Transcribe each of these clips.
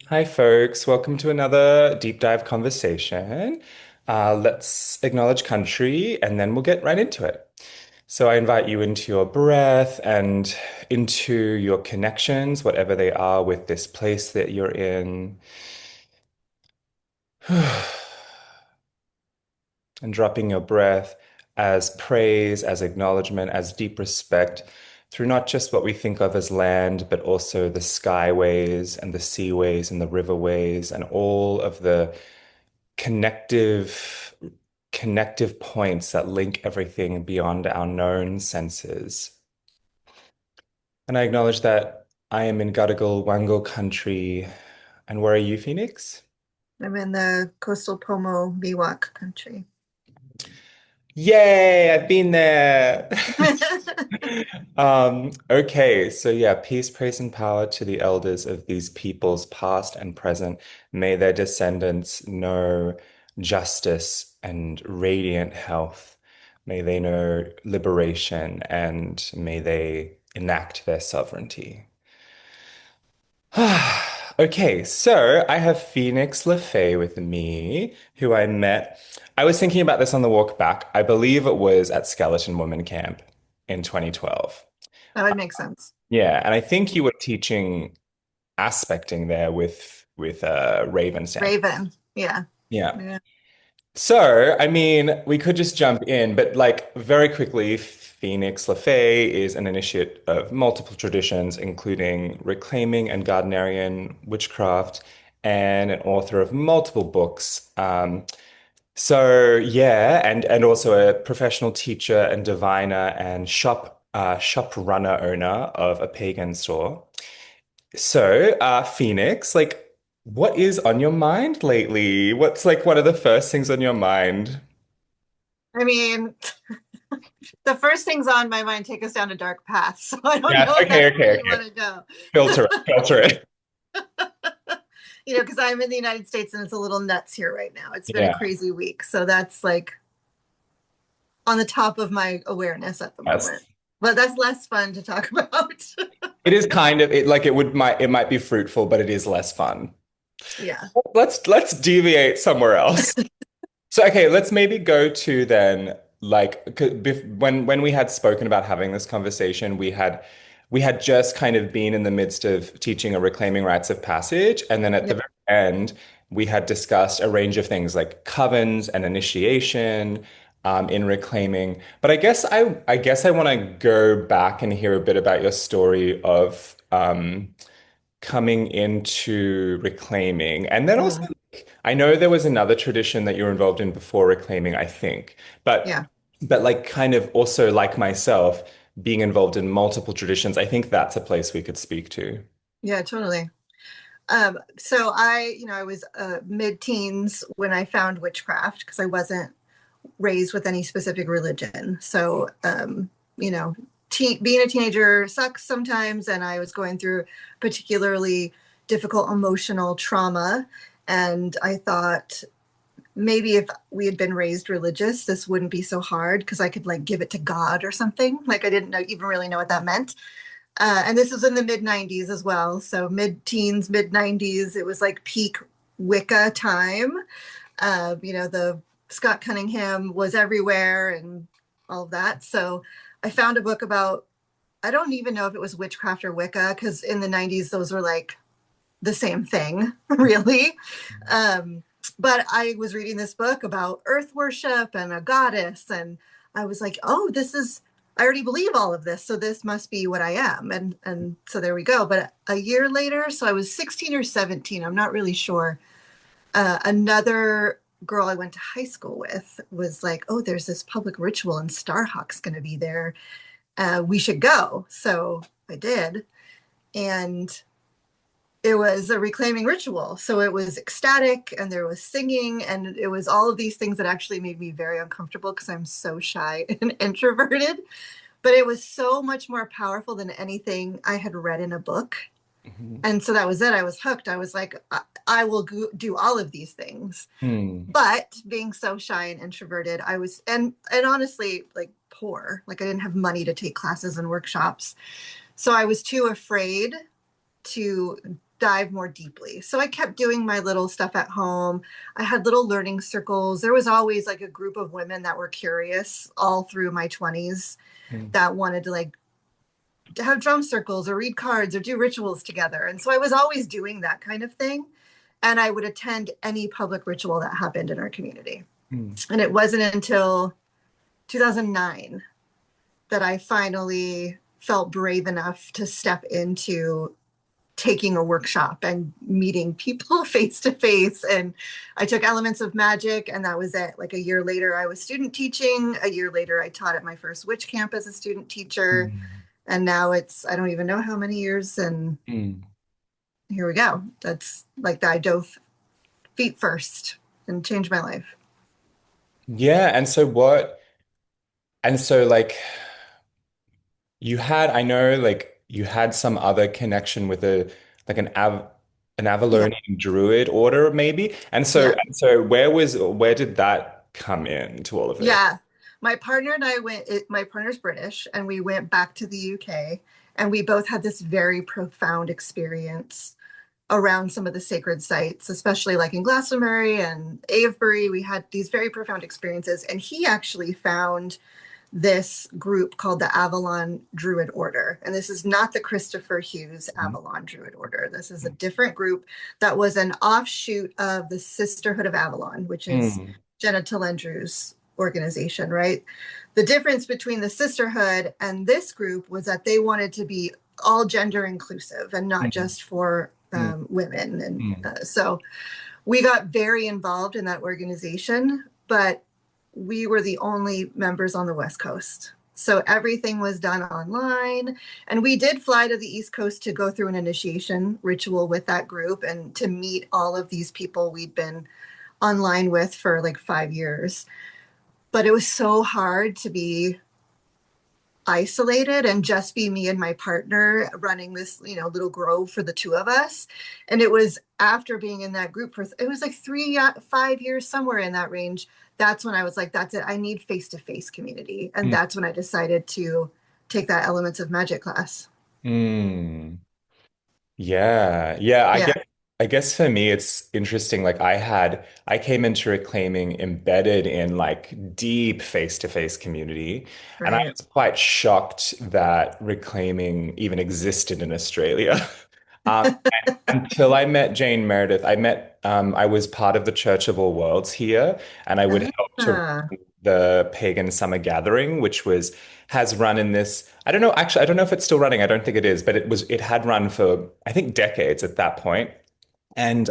Hi, folks. Welcome to another deep dive conversation. Let's acknowledge country and then we'll get right into it. So, I invite you into your breath and into your connections, whatever they are, with this place that you're in. And dropping your breath as praise, as acknowledgement, as deep respect through not just what we think of as land, but also the skyways and the seaways and the riverways and all of the connective connective points that link everything beyond our known senses. And I acknowledge that I am in Gadigal Wangal country. And where are you, Phoenix? I'm in the coastal Pomo Miwok country. Yay, I've been there. Okay, so yeah, peace, praise, and power to the elders of these peoples, past and present. May their descendants know justice and radiant health. May they know liberation and may they enact their sovereignty. Okay, so I have Phoenix LaFay with me, who I met. I was thinking about this on the walk back. I believe it was at Skeleton Woman Camp in 2012. That would make sense. Yeah, and I think you were teaching aspecting there with Raven Stanford. Raven. Yeah. Yeah. Yeah. So, I mean, we could just jump in, but like very quickly, Phoenix LaFay is an initiate of multiple traditions, including reclaiming and Gardnerian witchcraft, and an author of multiple books. So yeah, and also a professional teacher and diviner and shop runner owner of a pagan store. So, Phoenix, like, what is on your mind lately? What's like one of the first things on your mind? I mean, the first things on my mind take us down a dark path, so I don't Yes, know if okay, that's where okay, you okay. want to go. Filter it, filter it. Because I'm in the United States and it's a little nuts here right now. It's been a Yeah, crazy week. So that's like on the top of my awareness at the moment. yes. But that's less fun to talk about. It is kind of it like it might be fruitful, but it is less fun. Yeah. Let's deviate somewhere else. So okay, let's maybe go to then like when we had spoken about having this conversation, we had just kind of been in the midst of teaching a reclaiming rites of passage, and then at the Yep. very end, we had discussed a range of things like covens and initiation in reclaiming. But I guess I want to go back and hear a bit about your story of coming into reclaiming. And then also, Mhm. I know there was another tradition that you were involved in before reclaiming, I think, but Yeah. but like kind of also like myself, being involved in multiple traditions, I think that's a place we could speak to. Yeah, totally. So I was mid-teens when I found witchcraft because I wasn't raised with any specific religion. So, being a teenager sucks sometimes, and I was going through particularly difficult emotional trauma. And I thought maybe if we had been raised religious, this wouldn't be so hard because I could like give it to God or something. Like I didn't know, even really know what that meant. And this was in the mid 90s as well. So mid teens, mid 90s, it was like peak Wicca time. The Scott Cunningham was everywhere and all of that. So I found a book about, I don't even know if it was witchcraft or Wicca, because in the 90s, those were like the same thing, really. Um, but I was reading this book about earth worship and a goddess, and I was like, oh, I already believe all of this, so this must be what I am. And so there we go. But a year later, so I was 16 or 17, I'm not really sure. Another girl I went to high school with was like, oh, there's this public ritual and Starhawk's going to be there. We should go. So I did. And it was a reclaiming ritual. So it was ecstatic and there was singing and it was all of these things that actually made me very uncomfortable because I'm so shy and introverted. But it was so much more powerful than anything I had read in a book. Mhm. And so that was it. I was hooked. I was like, I will do all of these things. Hmm. But being so shy and introverted, I was and honestly like poor. Like I didn't have money to take classes and workshops. So I was too afraid to dive more deeply. So I kept doing my little stuff at home. I had little learning circles. There was always like a group of women that were curious all through my 20s Mm, that wanted to like to have drum circles or read cards or do rituals together. And so I was always doing that kind of thing. And I would attend any public ritual that happened in our community. mm, And it wasn't until 2009 that I finally felt brave enough to step into taking a workshop and meeting people face to face. And I took elements of magic, and that was it. Like a year later, I was student teaching. A year later, I taught at my first witch camp as a student teacher. mm, And now it's, I don't even know how many years. And mm. here we go. That's like that. I dove feet first and changed my life. Yeah, and so like you had, I know like you had some other connection with a like an Yeah. Avalonian Druid order maybe. Yeah. And so where did that come in to all of this? Yeah. My partner and I went, my partner's British, and we went back to the UK, and we both had this very profound experience around some of the sacred sites, especially like in Glastonbury and Avebury. We had these very profound experiences. And he actually found this group called the Avalon Druid Order. And this is not the Christopher Hughes Avalon Druid Order. This is a different group that was an offshoot of the Sisterhood of Avalon, which is Mm, Jenna Talendrew's organization, right? The difference between the Sisterhood and this group was that they wanted to be all gender inclusive and not mm, just for mm, women. And mm, so we got very involved in that organization, but we were the only members on the West Coast. So everything was done online. And we did fly to the East Coast to go through an initiation ritual with that group and to meet all of these people we'd been online with for like 5 years. But it was so hard to be isolated and just be me and my partner running this, little grove for the two of us. And it was after being in that group for, it was like 5 years, somewhere in that range. That's when I was like, that's it. I need face to face community. And mm, that's when I decided to take that Elements of Magic class. mm. Yeah. Yeah, Yeah. I guess for me it's interesting. Like I came into reclaiming embedded in like deep face-to-face community. And I Right. was quite shocked that reclaiming even existed in Australia. Um, until I met Jane Meredith, I was part of the Church of All Worlds here, and I would help to Ah, run the Pagan Summer Gathering, which has run in this. I don't know, actually, I don't know if it's still running. I don't think it is, but it had run for I think decades at that point. And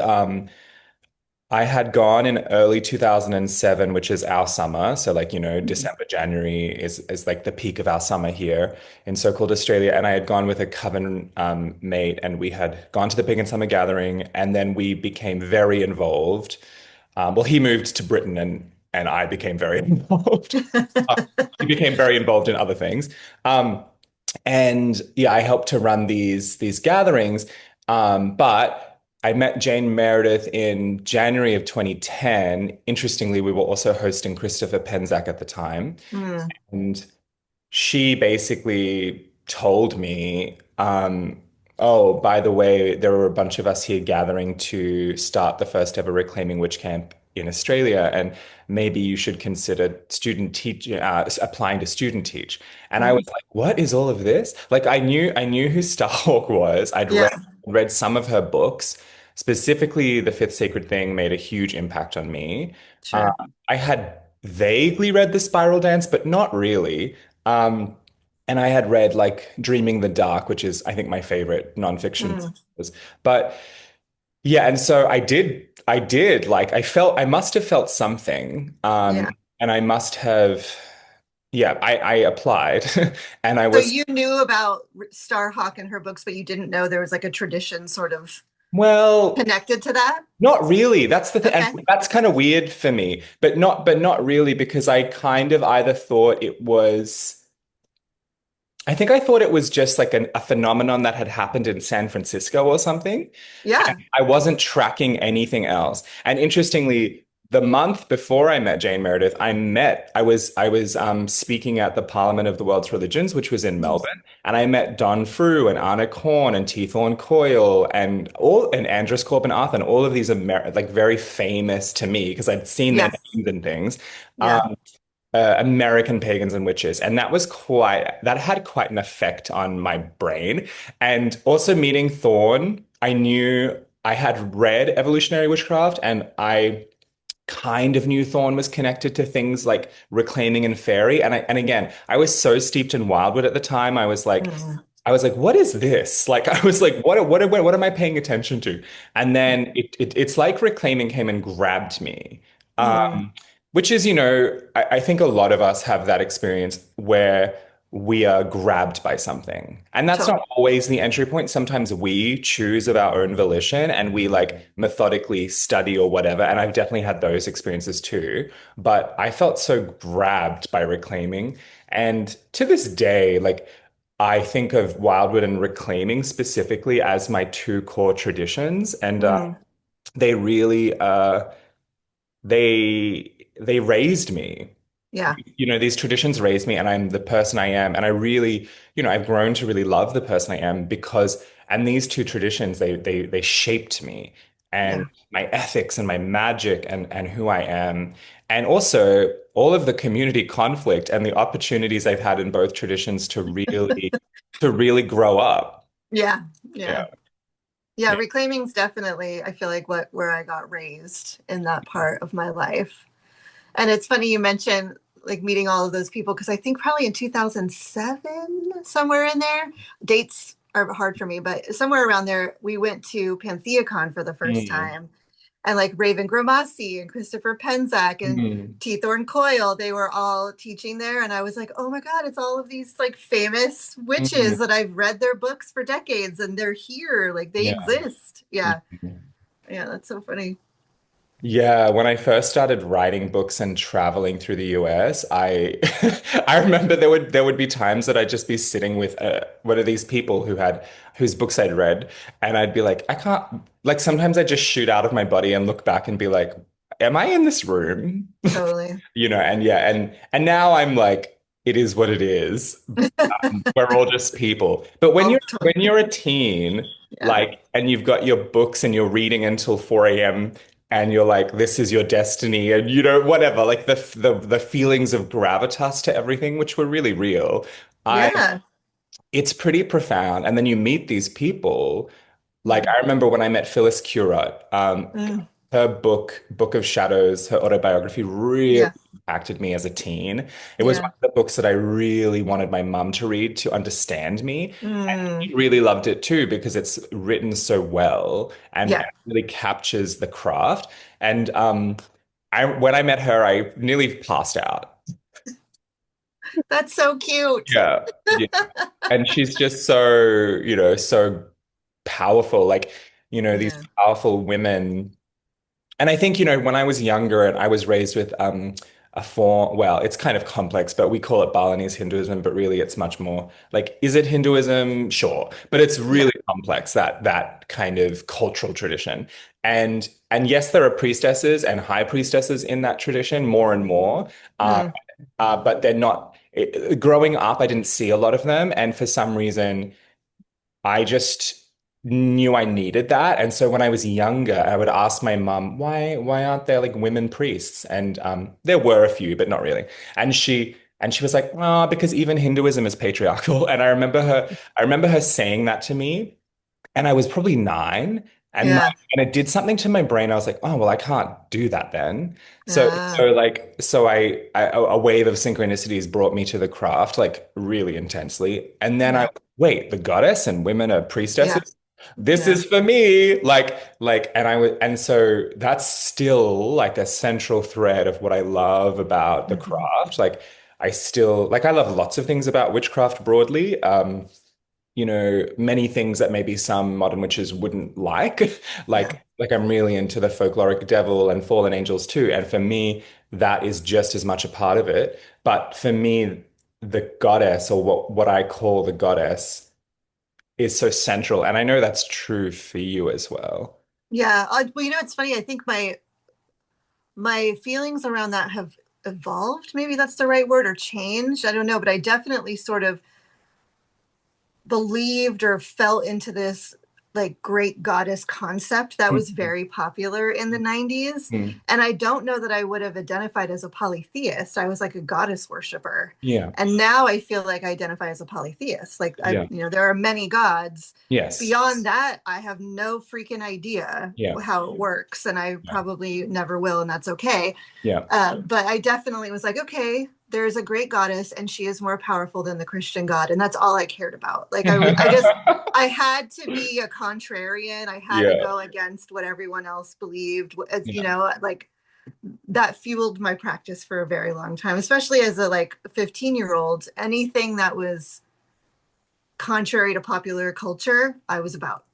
I had gone in early 2007, which is our summer. So like, mhm. December, January is like the peak of our summer here in so-called Australia. And I had gone with a coven mate and we had gone to the Pagan Summer Gathering and then we became very involved. Well, he moved to Britain and I became very involved. Uh, he became very involved in other things. Um, and yeah, I helped to run these gatherings. But I met Jane Meredith in January of 2010. Interestingly, we were also hosting Christopher Penzac at the time. Mm, And she basically told me, oh, by the way, there were a bunch of us here gathering to start the first ever Reclaiming Witch Camp in Australia, and maybe you should consider applying to student teach. And I was mhm. like, what is all of this? Like, I knew who Starhawk was. I'd Yeah, read some of her books. Specifically, The Fifth Sacred Thing made a huge impact on me. Uh, sure. I had vaguely read The Spiral Dance, but not really. Um, and I had read like Dreaming the Dark, which is, I think, my favorite nonfiction. Mm, But yeah, and so like, I must have felt something. yeah. And I must have, yeah, I applied and I So was, you knew about Starhawk and her books, but you didn't know there was like a tradition sort of well, connected to that? not really. That's the thing. And Okay. that's kind of weird for me, but not really because I kind of either thought it was. I think I thought it was just like a phenomenon that had happened in San Francisco or something. And Yeah. I wasn't tracking anything else. And interestingly, the month before I met Jane Meredith, I was speaking at the Parliament of the World's Religions, which was in Mm. Melbourne, and I met Don Frew and Anna Korn and T. Thorne Coyle and Andros Corbin Arthur and all of these like very famous to me because I'd seen their Yes. names and things. Yeah. American pagans and witches, and that had quite an effect on my brain. And also meeting Thorne, I knew I had read Evolutionary Witchcraft, and I kind of knew Thorne was connected to things like reclaiming and fairy. And again, I was so steeped in Wildwood at the time. Mm. I was like, what is this? Like, I was like, what am I paying attention to? And then it's like reclaiming came and grabbed me. Mm. Which is, I think a lot of us have that experience where we are grabbed by something. And that's Totally. not always the entry point. Sometimes we choose of our own volition and we like methodically study or whatever. And I've definitely had those experiences too. But I felt so grabbed by reclaiming. And to this day, like I think of Wildwood and reclaiming specifically as my two core traditions. And Mm. they really they raised me. Yeah. These traditions raised me and I'm the person I am. And I really, I've grown to really love the person I am and these two traditions, they shaped me and Yeah. my ethics and my magic and who I am. And also all of the community conflict and the opportunities I've had in both traditions to really grow up. Yeah. Yeah. Yeah. Yeah. Yeah. Reclaiming's definitely, I feel like where I got raised in that part of my life. And it's funny you mentioned like meeting all of those people because I think probably in 2007, somewhere in there, dates are hard for me, but somewhere around there, we went to PantheaCon for the first Mm. time. And like Raven Grimassi and Christopher Penczak and Mm. T. Thorne Coyle, they were all teaching there. And I was like, oh my God, it's all of these like famous Mm. witches that I've read their books for decades and they're here. Like they Yeah. exist. Yeah. Mhm. Yeah. That's so funny. Yeah, when I first started writing books and traveling through the US, I I remember there would be times that I'd just be sitting with one of these people whose books I'd read, and I'd be like, I can't like sometimes I just shoot out of my body and look back and be like, am I in this room? Totally. And yeah, and now I'm like, it is what it is. We're all just people. But when Oh, you're a teen, yeah. like, and you've got your books and you're reading until 4 a.m. and you're like, this is your destiny, and whatever, like the feelings of gravitas to everything, which were really real. I Yeah. It's pretty profound. And then you meet these people. Like Mm. I remember when I met Phyllis Curott, Mm. her Book of Shadows, her autobiography really Yeah. impacted me as a teen. It was one Yeah. of the books that I really wanted my mum to read to understand me. And Mm. she really loved it too because it's written so well and Yeah. really captures the craft. And when I met her, I nearly passed out. That's so cute. Yeah. Yeah. And she's just so, so powerful. Like, these Yeah. powerful women. And I think, when I was younger and I was raised with a form, well, it's kind of complex, but we call it Balinese Hinduism, but really it's much more like, is it Hinduism? Sure. But it's Yeah. really complex, that kind of cultural tradition. And yes, there are priestesses and high priestesses in that tradition more and more. Uh, Mm. but they're not, growing up, I didn't see a lot of them. And for some reason, I just knew I needed that. And so when I was younger, I would ask my mum, why aren't there like women priests? And there were a few, but not really. And she was like, oh, because even Hinduism is patriarchal. And I remember her saying that to me. And I was probably 9, Yeah. and it did something to my brain. I was like, oh, well, I can't do that then. So so Ah. like so a wave of synchronicities brought me to the craft like really intensely. And then Yeah. wait, the goddess and women are Yeah. priestesses. This Yeah. is for me. And so that's still like a central thread of what I love about the Mhm. craft. Like I love lots of things about witchcraft broadly. Many things that maybe some modern witches wouldn't like. Yeah. Like I'm really into the folkloric devil and fallen angels too. And for me, that is just as much a part of it. But for me, the goddess or what I call the goddess is so central. And I know that's true for you as well. Yeah. Well, it's funny. I think my feelings around that have evolved. Maybe that's the right word, or changed. I don't know, but I definitely sort of believed or fell into this like great goddess concept that was Mhm. very popular in the 90s. Mhm. And I don't know that I would have identified as a polytheist. I was like a goddess worshiper. Yeah. And now I feel like I identify as a polytheist. Like I, Yeah. there are many gods. Yes. Beyond that, I have no freaking idea Yeah. how it works, and I Yeah. probably never will, and that's okay. Yeah. But I definitely was like, okay, there's a great goddess, and she is more powerful than the Christian God, and that's all I cared about. Like I just, I had to be a contrarian. I had to Yeah. go against what everyone else believed. You Yeah. know, like that fueled my practice for a very long time, especially as a like 15-year-old. Anything that was contrary to popular culture, I was about.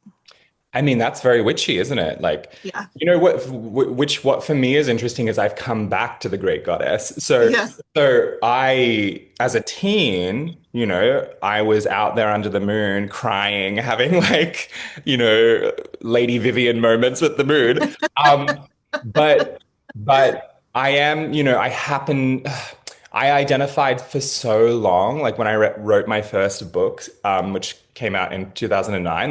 I mean, that's very witchy, isn't it? Like, Yeah, you know what, what for me is interesting is I've come back to the Great Goddess. So, yeah, as a teen, I was out there under the moon crying, having like, Lady Vivian moments with the moon. Um, but, but I am, I identified for so long, like when I wrote my first book, which came out in 2009,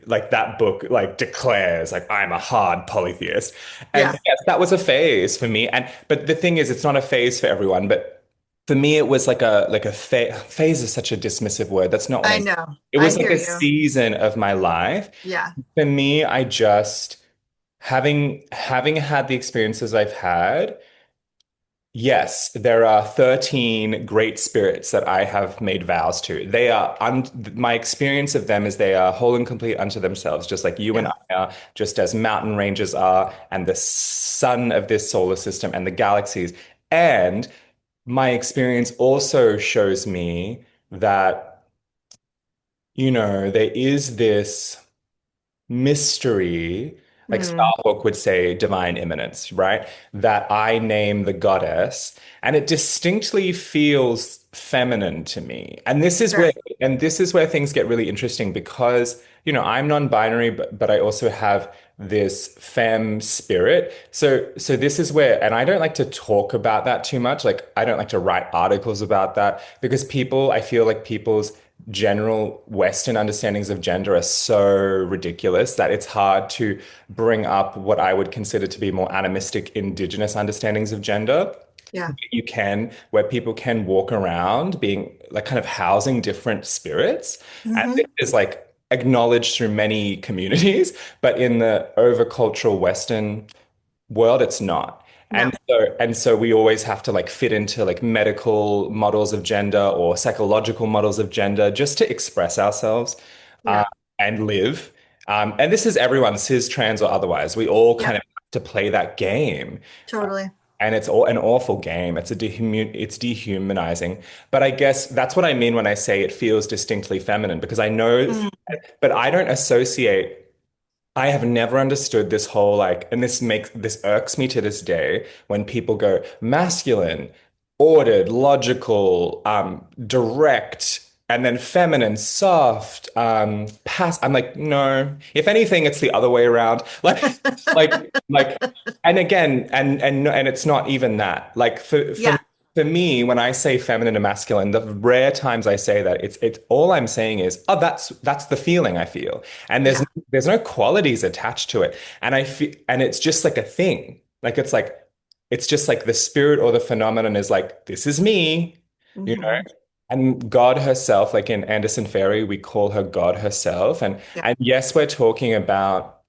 like that book like declares like I'm a hard polytheist. And yeah. yes, that was a phase for me. But the thing is, it's not a phase for everyone. But for me, it was like a phase is such a dismissive word. That's not what I I mean. know. It I was like hear a you. season of my life. Yeah. For me, I just having had the experiences I've had. Yes, there are 13 great spirits that I have made vows to. They are, my experience of them is they are whole and complete unto themselves, just like you and Yeah. I are, just as mountain ranges are, and the sun of this solar system and the galaxies. And my experience also shows me that, there is this mystery, like Mm, Starhawk would say, divine imminence, right? That I name the goddess, and it distinctly feels feminine to me. sure. And this is where things get really interesting because, I'm non-binary, but I also have this femme spirit. So this is where, and I don't like to talk about that too much. Like I don't like to write articles about that because I feel like people's general Western understandings of gender are so ridiculous that it's hard to bring up what I would consider to be more animistic indigenous understandings of gender. Yeah. Where people can walk around being like kind of housing different spirits. And this Hmm. is like acknowledged through many communities, but in the overcultural Western world, it's not. No. And so we always have to like fit into like medical models of gender or psychological models of gender just to express ourselves uh, Yeah. and live. And this is everyone, cis, trans, or otherwise. We all Yeah. kind of have to play that game. Totally. And it's all an awful game. It's dehumanizing. But I guess that's what I mean when I say it feels distinctly feminine, because I know, Mm. but I don't associate I have never understood this whole like, and this irks me to this day when people go masculine, ordered, logical, direct, and then feminine, soft, pass. I'm like, no. If anything, it's the other way around. Like, and again, and it's not even that. Like Yeah. for me, when I say feminine and masculine, the rare times I say that, it's all I'm saying is, oh, that's the feeling I feel. And Yeah. there's no qualities attached to it. And I feel, and it's just like a thing. It's just like the spirit or the phenomenon is like, this is me, you know? Hmm. And God herself, like in Anderson Ferry, we call her God herself. Yeah. And yes, we're talking about,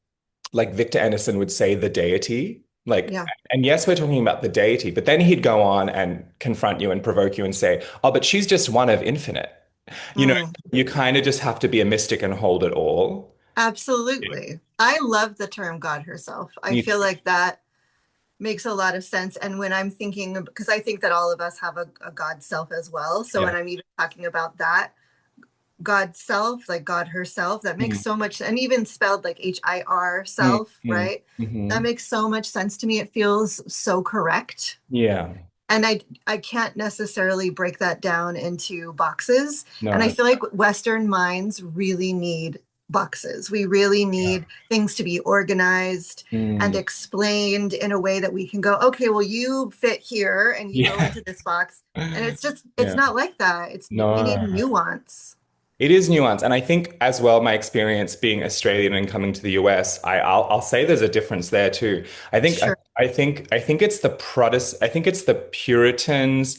like Victor Anderson would say, the deity. Like, Yeah. and yes, we're talking about the deity, but then he'd go on and confront you and provoke you and say, oh, but she's just one of infinite. You know, Mm. you kind of just have to be a mystic and hold it all. Absolutely. I love the term God herself. I You, feel like that makes a lot of sense. And when I'm thinking, because I think that all of us have a God self as well. So yeah. when I'm even talking about that, God self, like God herself, that makes Mm, so much, and even spelled like HIR mm, self, mm, right? That mhm. makes so much sense to me. It feels so correct. Yeah. And I can't necessarily break that down into boxes. And I No. feel like Western minds really need boxes. We really Yeah. need things to be organized and Mm. explained in a way that we can go, okay, well, you fit here and you go Yeah. into this box. And it's just, it's Yeah. not like that. It's, we need No. nuance. It is nuance, and I think as well, my experience being Australian and coming to the US, I'll say there's a difference there too. I think Sure. I think it's the Protest, I think it's the Puritans,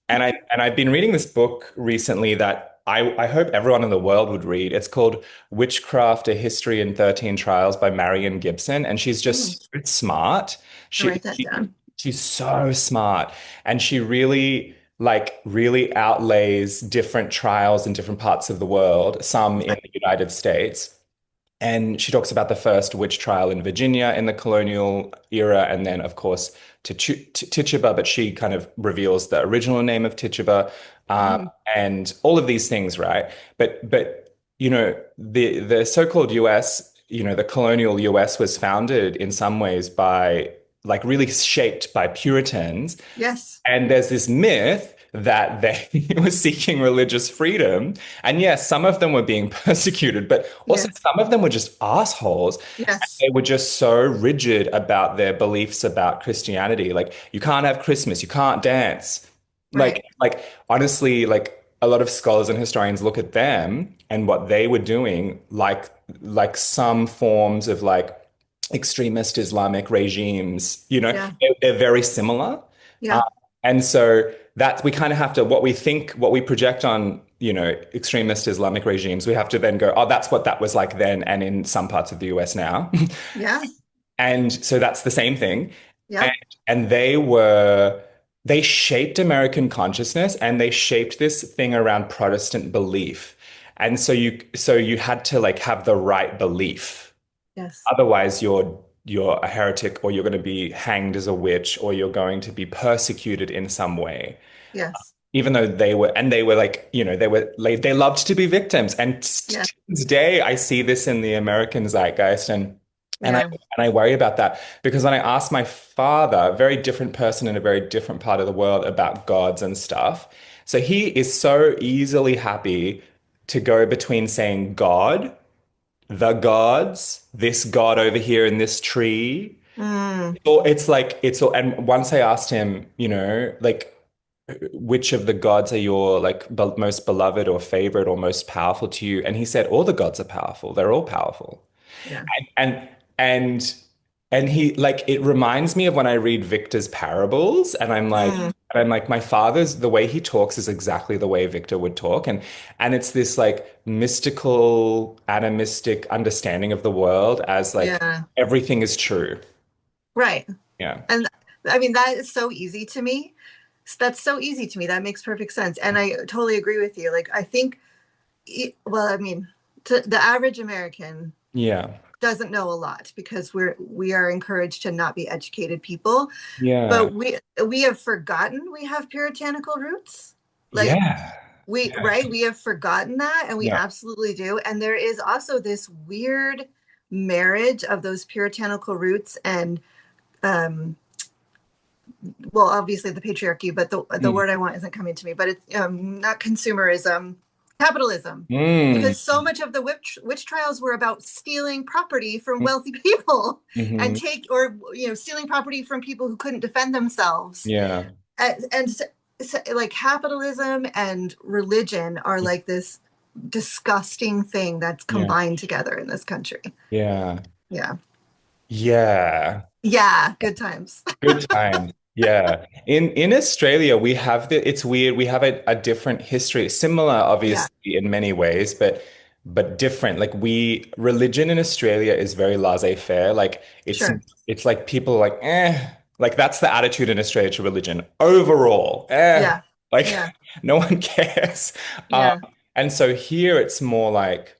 and I've been reading this book recently that I hope everyone in the world would read. It's called Witchcraft: A History in 13 Trials by Marian Gibson, and she's Mm, just so smart. I'll She, write that she down. she's so smart, and she really outlays different trials in different parts of the world, some in Right. the United States. And she talks about the first witch trial in Virginia in the colonial era, and then, of course, Tituba, but she kind of reveals the original name of Tituba, um, Mm, and all of these things, right? But the so-called US, the colonial US was founded in some ways by like really shaped by Puritans, yes. and there's this myth that they were seeking religious freedom. And yes, some of them were being persecuted, but also Yeah. some of them were just assholes. Yes. They were just so rigid about their beliefs about Christianity. Like, you can't have Christmas, you can't dance. Right. Like honestly, like a lot of scholars and historians look at them and what they were doing like some forms of like extremist Islamic regimes, Yeah. they're very similar. Uh, Yeah. and so that we kind of have to, what we think, what we project on, extremist Islamic regimes, we have to then go, oh, that's what that was like then and in some parts of the US now. Yeah. And so that's the same thing. And, Yep. and they shaped American consciousness and they shaped this thing around Protestant belief. And so you had to like have the right belief. Yes. Otherwise, you're a heretic, or you're going to be hanged as a witch, or you're going to be persecuted in some way. Yes. Even though they were like, they loved to be victims. And Yeah. to this day, I see this in the American zeitgeist, and I Yeah. and I worry about that because when I asked my father, a very different person in a very different part of the world, about gods and stuff, so he is so easily happy to go between saying God, the gods, this god over here in this tree. Mm, Or it's like it's all, and once I asked him, like which of the gods are your like most beloved or favorite or most powerful to you? And he said, all the gods are powerful. They're all powerful. yeah. And and and he like it reminds me of when I read Victor's parables, Mm, and I'm like, my father's the way he talks is exactly the way Victor would talk. And it's this like mystical, animistic understanding of the world as like yeah. everything is true. Right. Yeah. And I mean, that is so easy to me. That's so easy to me. That makes perfect sense. And I totally agree with you. Like, I think, well, I mean, the average American Yeah. doesn't know a lot because we are encouraged to not be educated people, Yeah. but we have forgotten we have puritanical roots. Like, Yeah. we, Yeah. right, we have forgotten that, and we Yeah. absolutely do. And there is also this weird marriage of those puritanical roots and um well, obviously the patriarchy, but the Mm. word I want isn't coming to me. But it's not consumerism, capitalism, Mm. because so much of the witch trials were about stealing property from wealthy people and Hmm. stealing property from people who couldn't defend themselves. Yeah. And so, like, capitalism and religion are like this disgusting thing that's Yeah. combined together in this country. Yeah. Yeah. Yeah. Yeah. Good times. Good times. Yeah. In Australia, we have it's weird. We have a different history, similar, Yeah. obviously, in many ways, but different. Like religion in Australia is very laissez-faire. Like Sure. it's like people are like, eh. Like that's the attitude in Australia to religion. Overall, eh. Yeah. Like Yeah. no one cares. Um, Yeah. and so here it's more like,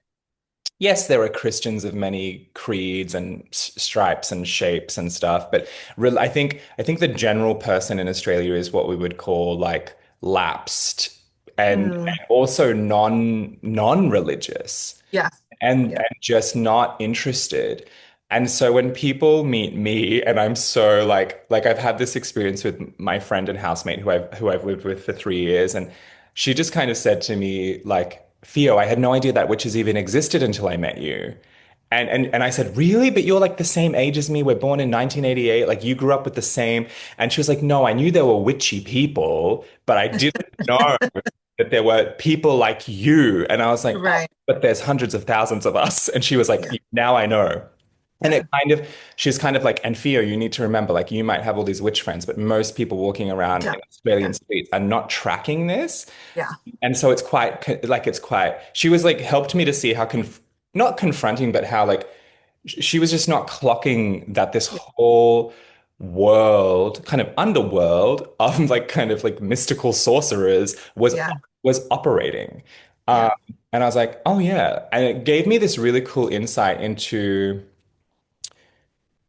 yes, there are Christians of many creeds and stripes and shapes and stuff, but I think the general person in Australia is what we would call like lapsed and Mm. also non-religious Yeah. and Yeah. just not interested. And so when people meet me and I'm so like I've had this experience with my friend and housemate who I've lived with for 3 years, and she just kind of said to me like, Theo, I had no idea that witches even existed until I met you. And I said, really? But you're like the same age as me. We're born in 1988. Like you grew up with the same. And she was like, no, I knew there were witchy people, but I didn't know that there were people like you. And I was like, oh, Right. but there's hundreds of thousands of us. And she was Yeah. like, now I know. And Yeah. she's kind of like, and Theo, you need to remember, like, you might have all these witch friends, but most people walking around Yeah. in Australian Yeah. streets are not tracking this. Yeah. And so it's quite like it's quite she was like helped me to see how not confronting but how like she was just not clocking that this Yeah. whole world kind of underworld of like kind of like mystical sorcerers Yeah. was operating. um Yeah. and I was like, oh yeah, and it gave me this really cool insight into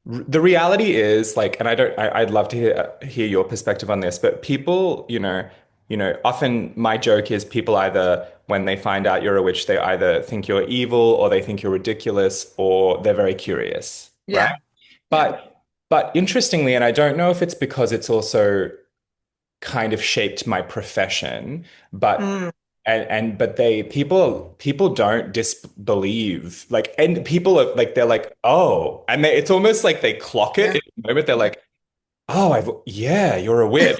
the reality is like, and I'd love to hear your perspective on this, but people, often my joke is people either, when they find out you're a witch, they either think you're evil or they think you're ridiculous or they're very curious, right? Yeah. Yeah. But interestingly, and I don't know if it's because it's also kind of shaped my profession, but Mm. but they people don't disbelieve like, and people are like they're like, oh, and it's almost like they clock it Yeah. in the moment. They're like, oh, yeah, you're a witch.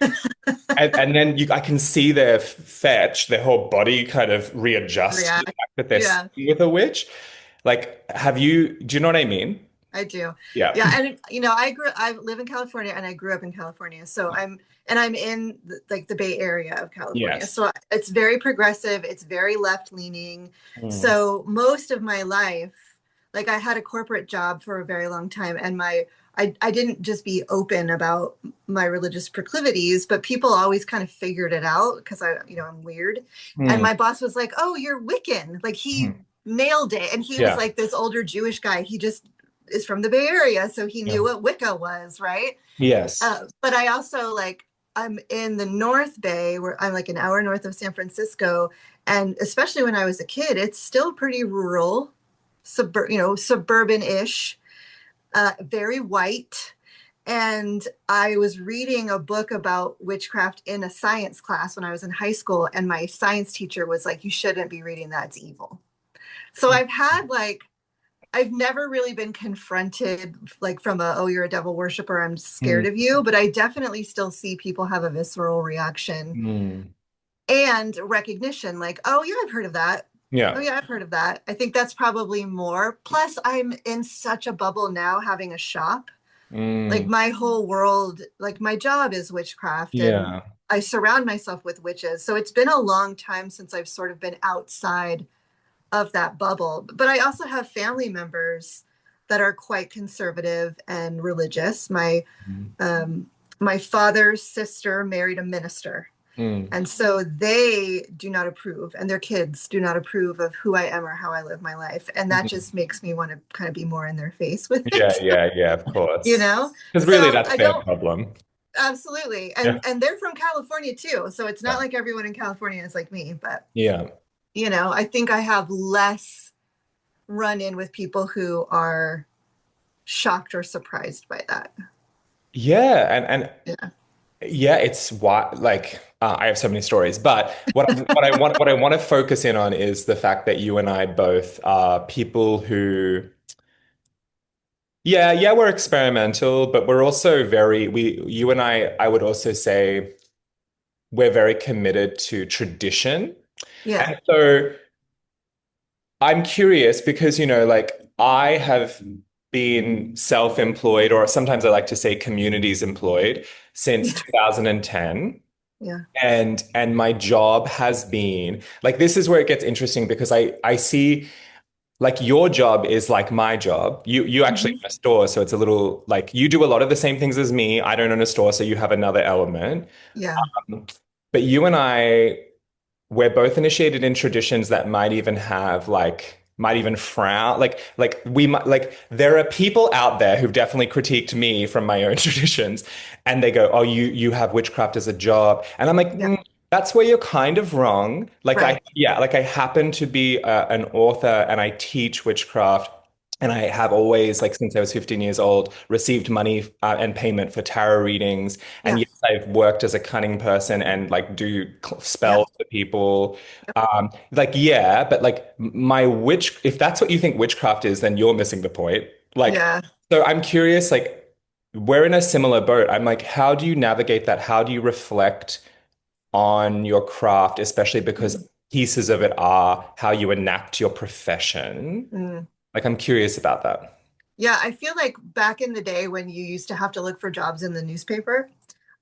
And then I can see their fetch, their whole body kind of readjust to the React. fact that they're Yeah. seen with a witch. Like, do you know what I mean? I do. Yeah. Yeah, and I live in California and I grew up in California. So I'm in like the Bay Area of California. Yes. So it's very progressive, it's very left leaning. Mm, So most of my life, like I had a corporate job for a very long time and I didn't just be open about my religious proclivities, but people always kind of figured it out because I'm weird. And mm, my boss was like, "Oh, you're Wiccan." Like he mm. nailed it. And he was Yeah. like this older Jewish guy. He just is from the Bay Area, so he Yeah. knew what Wicca was, right? Yes. But I also like I'm in the North Bay, where I'm like an hour north of San Francisco, and especially when I was a kid, it's still pretty rural, suburban-ish, very white. And I was reading a book about witchcraft in a science class when I was in high school, and my science teacher was like, "You shouldn't be reading that; it's evil." So I've never really been confronted like from oh, you're a devil worshiper, I'm scared Mm, of you, but I definitely still see people have a visceral reaction mm. and recognition like, oh yeah, I've heard of that. Oh Yeah. yeah, I've heard of that. I think that's probably more. Plus I'm in such a bubble now having a shop. Like Mm, my whole world, like my job is witchcraft and yeah. I surround myself with witches. So it's been a long time since I've sort of been outside of that bubble. But I also have family members that are quite conservative and religious. Mm, Um, my father's sister married a minister. mm, And so they do not approve, and their kids do not approve of who I am or how I live my life. And that mm. just makes me want to kind of be more in their face with Yeah, it, yeah, yeah, of you course. know? Because really So that's I their don't problem. absolutely. Yeah. And they're from California too. So it's not Yeah. like everyone in California is like me, but Yeah. I think I have less run in with people who are shocked or surprised by that. Yeah, and Yeah. yeah, it's why like I have so many stories, but what I want to focus in on is the fact that you and I both are people who, yeah, we're experimental, but we're also you and I would also say we're very committed to tradition. Yeah. And so I'm curious because, like I have been self-employed, or sometimes I like to say communities employed since Yeah. 2010. Yeah. And my job has been like, this is where it gets interesting because I see like your job is like my job. You actually Hmm. own a store, so it's a little like you do a lot of the same things as me. I don't own a store, so you have another element. Yeah. But you and I, we're both initiated in traditions that might even frown like we might like there are people out there who've definitely critiqued me from my own traditions, and they go, oh, you have witchcraft as a job, and I'm like, Yeah. that's where you're kind of wrong. Like Right. I happen to be an author and I teach witchcraft, And I have always, like, since I was 15 years old, received money and payment for tarot readings. And Yeah. yes, I've worked as a cunning person and like do Yep. spells for people. Like, yeah, but like my witch, if that's what you think witchcraft is, then you're missing the point. Like, Yeah. so I'm curious, like, we're in a similar boat. I'm like, how do you navigate that? How do you reflect on your craft, especially because Mm. pieces of it are how you enact your profession? Mm. Like, I'm curious about that. Yeah, I feel like back in the day when you used to have to look for jobs in the newspaper,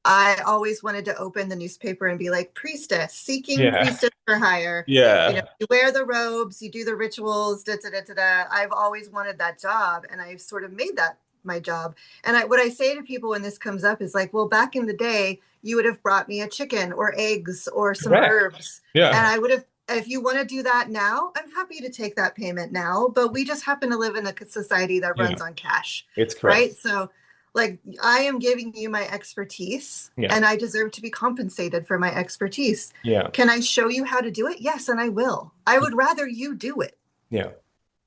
I always wanted to open the newspaper and be like, priestess, seeking Yeah. priestess for hire. You know, Yeah. you wear the robes, you do the rituals, da da da da da. I've always wanted that job, and I've sort of made that my job. And what I say to people when this comes up is like, well, back in the day, you would have brought me a chicken or eggs or some Correct. herbs, and Yeah. I would have. If you want to do that now, I'm happy to take that payment now. But we just happen to live in a society that Yeah. runs on cash, It's correct. right? So like I am giving you my expertise Yeah. and I deserve to be compensated for my expertise. Yeah. Can I show you how to do it? Yes, and I will. I would rather you do it, Yeah.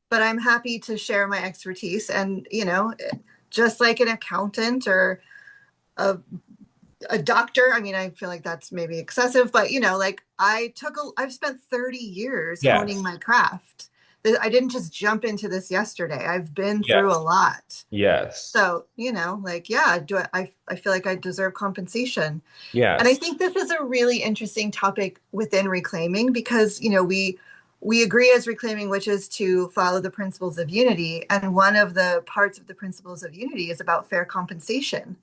but I'm happy to share my expertise. And, just like an accountant or a, a doctor, I mean, I feel like that's maybe excessive, but, like I've spent 30 yeers honing Yes. my craft. I didn't just jump into this yesterday. I've been through a Yes. lot. Yes. So, like, yeah, I feel like I deserve compensation. And I Yes. think this is a really interesting topic within reclaiming because, we agree as reclaiming witches to follow the principles of unity. And one of the parts of the principles of unity is about fair compensation.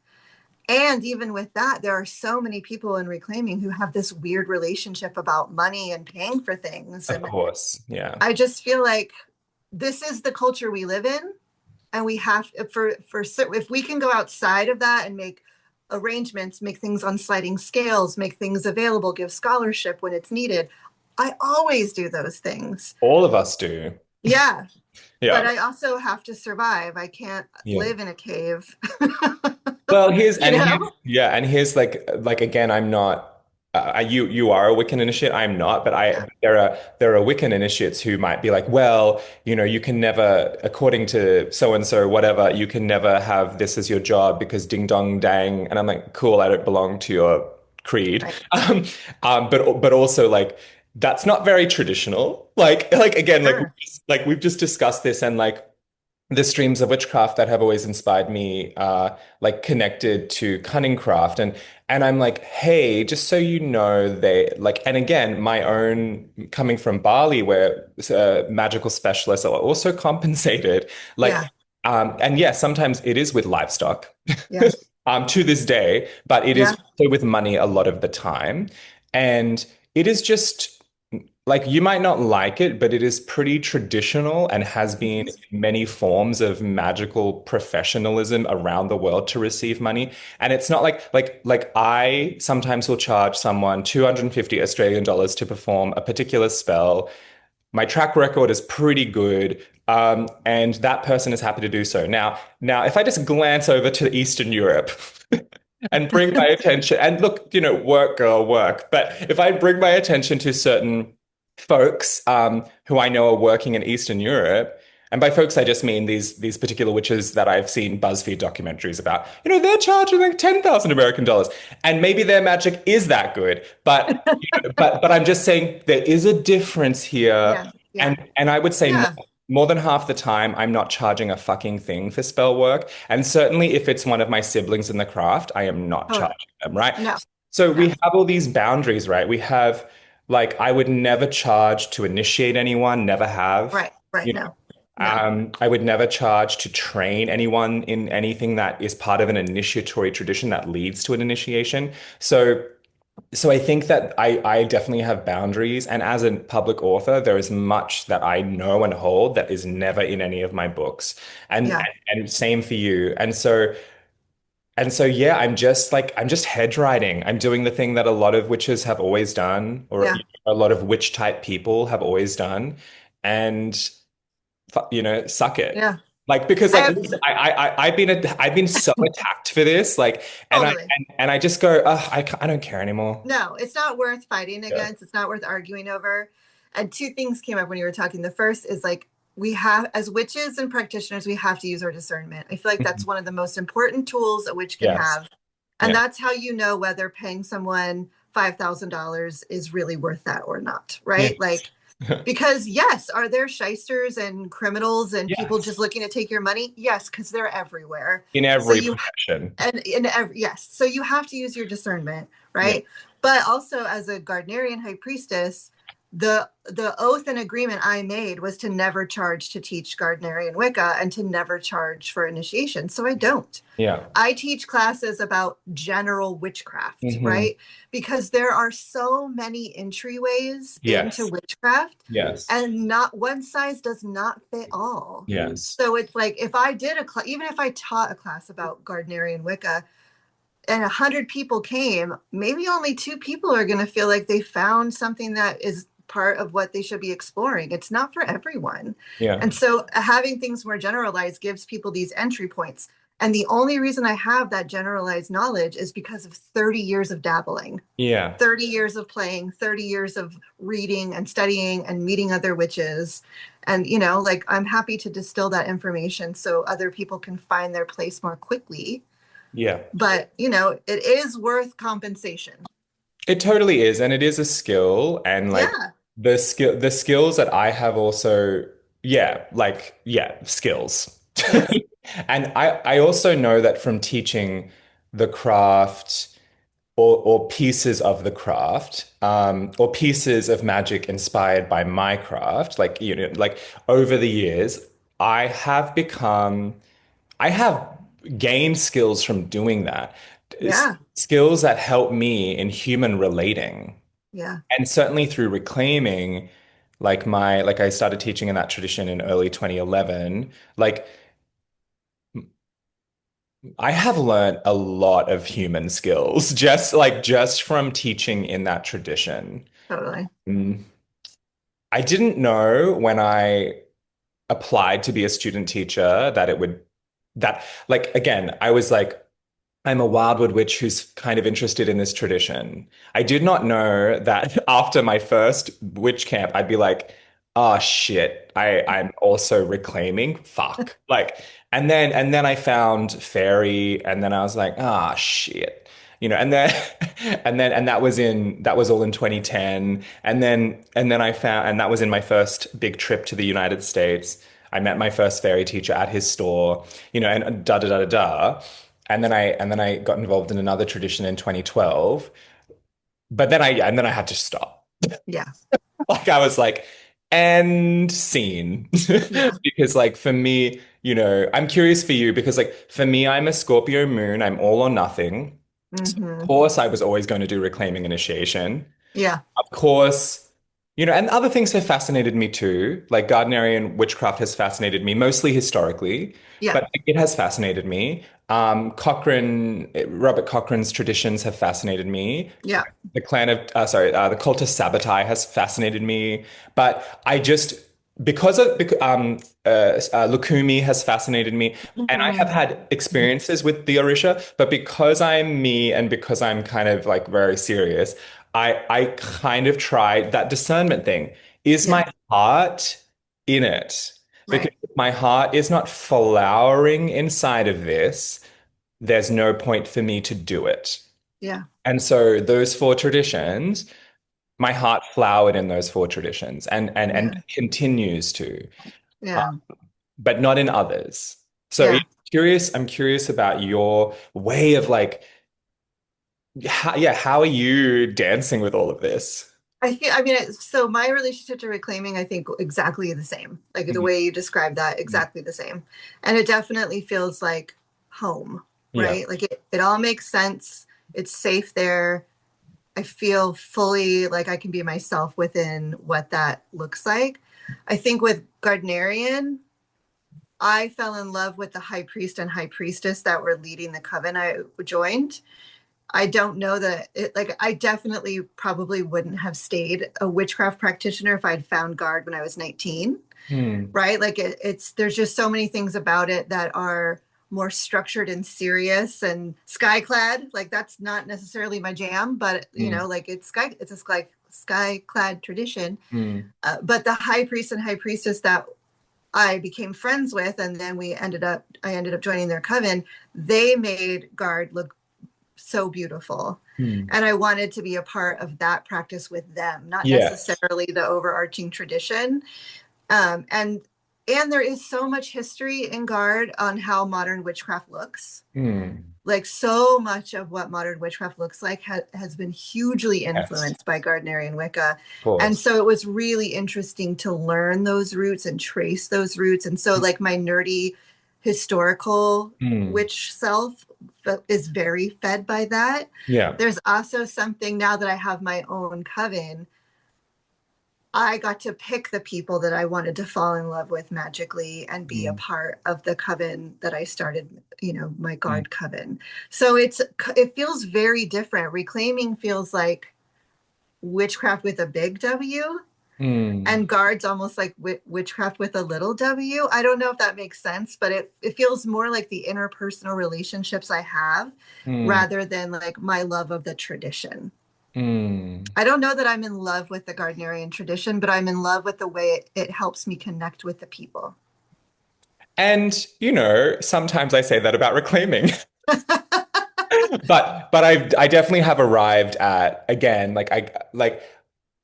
And even with that, there are so many people in reclaiming who have this weird relationship about money and paying for things. Of And course. Yeah. I just feel like this is the culture we live in, and we have for if we can go outside of that and make arrangements, make things on sliding scales, make things available, give scholarship when it's needed. I always do those things. All of us do. Yeah, but Yeah. I also have to survive. I can't Yeah. live in a cave. Well, you know yeah, and here's like again, I'm not. You are a Wiccan initiate. I'm not, but I Yeah. there are Wiccan initiates who might be like, well, you can never, according to so and so, whatever, you can never have this as your job because ding dong dang. And I'm like, cool, I don't belong to your creed. Right. But also like that's not very traditional. Like again, Sure. like we've just discussed this, and like the streams of witchcraft that have always inspired me are like connected to cunning craft, and I'm like, hey, just so you know, they like, and again, my own coming from Bali where magical specialists are also compensated, like, Yeah. and yeah, sometimes it is with livestock Yeah. to this day, but it is Yeah. also with money a lot of the time, and it is just like you might not like it, but it is pretty traditional and has been in many forms of magical professionalism around the world to receive money. And it's not like I sometimes will charge someone 250 Australian dollars to perform a particular spell. My track record is pretty good. And that person is happy to do so. Now, if I just glance over to Eastern Europe and bring my attention, and look, work, girl, work. But if I bring my attention to certain folks who I know are working in Eastern Europe, and by folks I just mean these particular witches that I've seen BuzzFeed documentaries about. They're charging like 10,000 American dollars, and maybe their magic is that good, but I'm just saying there is a difference here, Yeah. Yeah. and I would say Yeah. more than half the time I'm not charging a fucking thing for spell work, and certainly if it's one of my siblings in the craft, I am not Totally. charging them, right? No. So we No. have all these boundaries, right? We have like I would never charge to initiate anyone, never have. Right. Right. You No. No. I would never charge to train anyone in anything that is part of an initiatory tradition that leads to an initiation. So I think that I definitely have boundaries, and as a public author, there is much that I know and hold that is never in any of my books, and Yeah. and same for you. And so yeah, I'm just hedge riding. I'm doing the thing that a lot of witches have always done, or Yeah. a lot of witch type people have always done, and suck it. Yeah. Like because I like have I've been so attacked for this, like, and I totally. and I just go, I don't care anymore. No, it's not worth fighting Yeah. against. It's not worth arguing over. And two things came up when you were talking. The first is like we have, as witches and practitioners, we have to use our discernment. I feel like that's Mhm. one of the most important tools a witch can Yes. have. And Yeah. that's how you know whether paying someone $5,000 is really worth that or not, right? Yes. Like, because yes, are there shysters and criminals and people Yes. just looking to take your money? Yes, because they're everywhere. In So every you profession. and in every yes, so you have to use your discernment, Yeah. right? But also as a Gardnerian high priestess, the oath and agreement I made was to never charge to teach Gardnerian Wicca and to never charge for initiation. So I don't. Yeah. I teach classes about general witchcraft, Hmm. right? Because there are so many entryways into Yes. witchcraft, Yes. and not one size does not fit all. Yes. So it's like if I did a class, even if I taught a class about Gardnerian Wicca and 100 people came, maybe only 2 people are going to feel like they found something that is part of what they should be exploring. It's not for everyone. Yeah. And so having things more generalized gives people these entry points. And the only reason I have that generalized knowledge is because of 30 years of dabbling, Yeah. 30 years of playing, 30 years of reading and studying and meeting other witches. And, like I'm happy to distill that information so other people can find their place more quickly. Yeah. But, it is worth compensation. It totally is, and it is a skill, and like Yeah. the skills that I have also, yeah, like yeah, skills. Yes. And I also know that from teaching the craft or pieces of the craft, or pieces of magic inspired by my craft, like like over the years, I have become I have gained skills from doing that. Yeah. Skills that help me in human relating. Yeah. And certainly through reclaiming, like I started teaching in that tradition in early 2011. Like I have learned a lot of human skills just from teaching in that tradition. Totally. Mm. I didn't know when I applied to be a student teacher that it would that like again, I was like I'm a wildwood witch who's kind of interested in this tradition. I did not know that after my first witch camp, I'd be like, oh shit, I'm also reclaiming. Fuck. Like, and then I found fairy, and then I was like, ah shit. And then that was all in 2010. And then I found and that was in my first big trip to the United States. I met my first fairy teacher at his store, and da da da da da. And then I got involved in another tradition in 2012. But then I had to stop. Yeah. Like I was like, and scene. Yeah. Because like for me, I'm curious for you because like for me, I'm a Scorpio moon, I'm all or nothing. So of Hmm. course I was always going to do reclaiming initiation. Yeah. Of course, and other things have fascinated me too. Like Gardnerian witchcraft has fascinated me, mostly historically, Yeah. but it has fascinated me. Robert Cochrane's traditions have fascinated me. Yeah. The cult of Sabotai has fascinated me. But I just, Lukumi has fascinated me. And I have Hmm. had experiences with the Orisha, but because I'm me and because I'm kind of like very serious, I kind of tried that discernment thing. Is Yeah. my heart in it? Because Right. if my heart is not flowering inside of this, there's no point for me to do it. Yeah. And so those four traditions, my heart flowered in those four traditions and Yeah. continues to, uh, Yeah. but not in others. So Yeah. I'm curious about your way of like, how are you dancing with all of this? So my relationship to reclaiming, I think exactly the same. Like the Mhm. way you described that, exactly the same. And it definitely feels like home, Yeah. right? Like it all makes sense. It's safe there. I feel fully like I can be myself within what that looks like. I think with Gardnerian, I fell in love with the high priest and high priestess that were leading the coven I joined. I don't know that I definitely probably wouldn't have stayed a witchcraft practitioner if I'd found Guard when I was 19, Hmm. right? Like there's just so many things about it that are more structured and serious and sky-clad. Like that's not necessarily my jam, but Hmm. like it's a sky clad tradition. Hmm. But the high priest and high priestess that I became friends with, and then I ended up joining their coven. They made Guard look so beautiful. Hmm. And I wanted to be a part of that practice with them, not Yes. necessarily the overarching tradition. Um, and and there is so much history in Guard on how modern witchcraft looks. Hmm. Like so much of what modern witchcraft looks like has been hugely Yes, influenced by Gardnerian Wicca. of And course. so it was really interesting to learn those roots and trace those roots. And so, like, my nerdy historical Hmm. witch self is very fed by that. Yeah. There's also something now that I have my own coven. I got to pick the people that I wanted to fall in love with magically and be a Hmm. part of the coven that I started, my Hmm. guard coven. So it feels very different. Reclaiming feels like witchcraft with a big W, Hmm. and guards almost like witchcraft with a little W. I don't know if that makes sense, but it feels more like the interpersonal relationships I have Hmm. rather than like my love of the tradition. Hmm. I don't know that I'm in love with the Gardnerian tradition, but I'm in love with the way it helps me connect with the people. And, sometimes I say that about reclaiming. But I definitely have arrived at, again,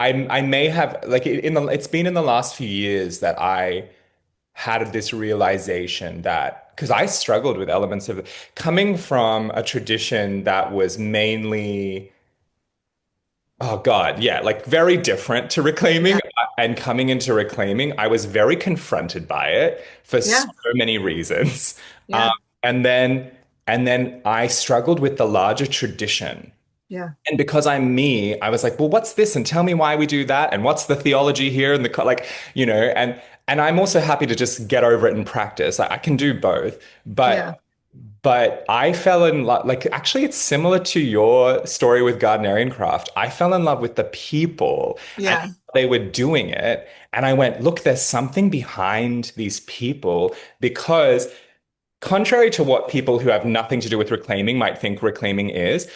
I may have, like, it's been in the last few years that I had this realization that, because I struggled with elements of coming from a tradition that was mainly, oh God, yeah, like very different to Yeah, reclaiming, and coming into reclaiming, I was very confronted by it for so yeah, many reasons. Um, yeah, and then I struggled with the larger tradition. yeah, And because I'm me, I was like, well, what's this? And tell me why we do that. And what's the theology here? And and I'm also happy to just get over it and practice. I can do both. yeah, But I fell in love, like, actually, it's similar to your story with Gardnerian craft. I fell in love with the people and yeah, they were doing it. And I went, look, there's something behind these people, because contrary to what people who have nothing to do with reclaiming might think reclaiming is,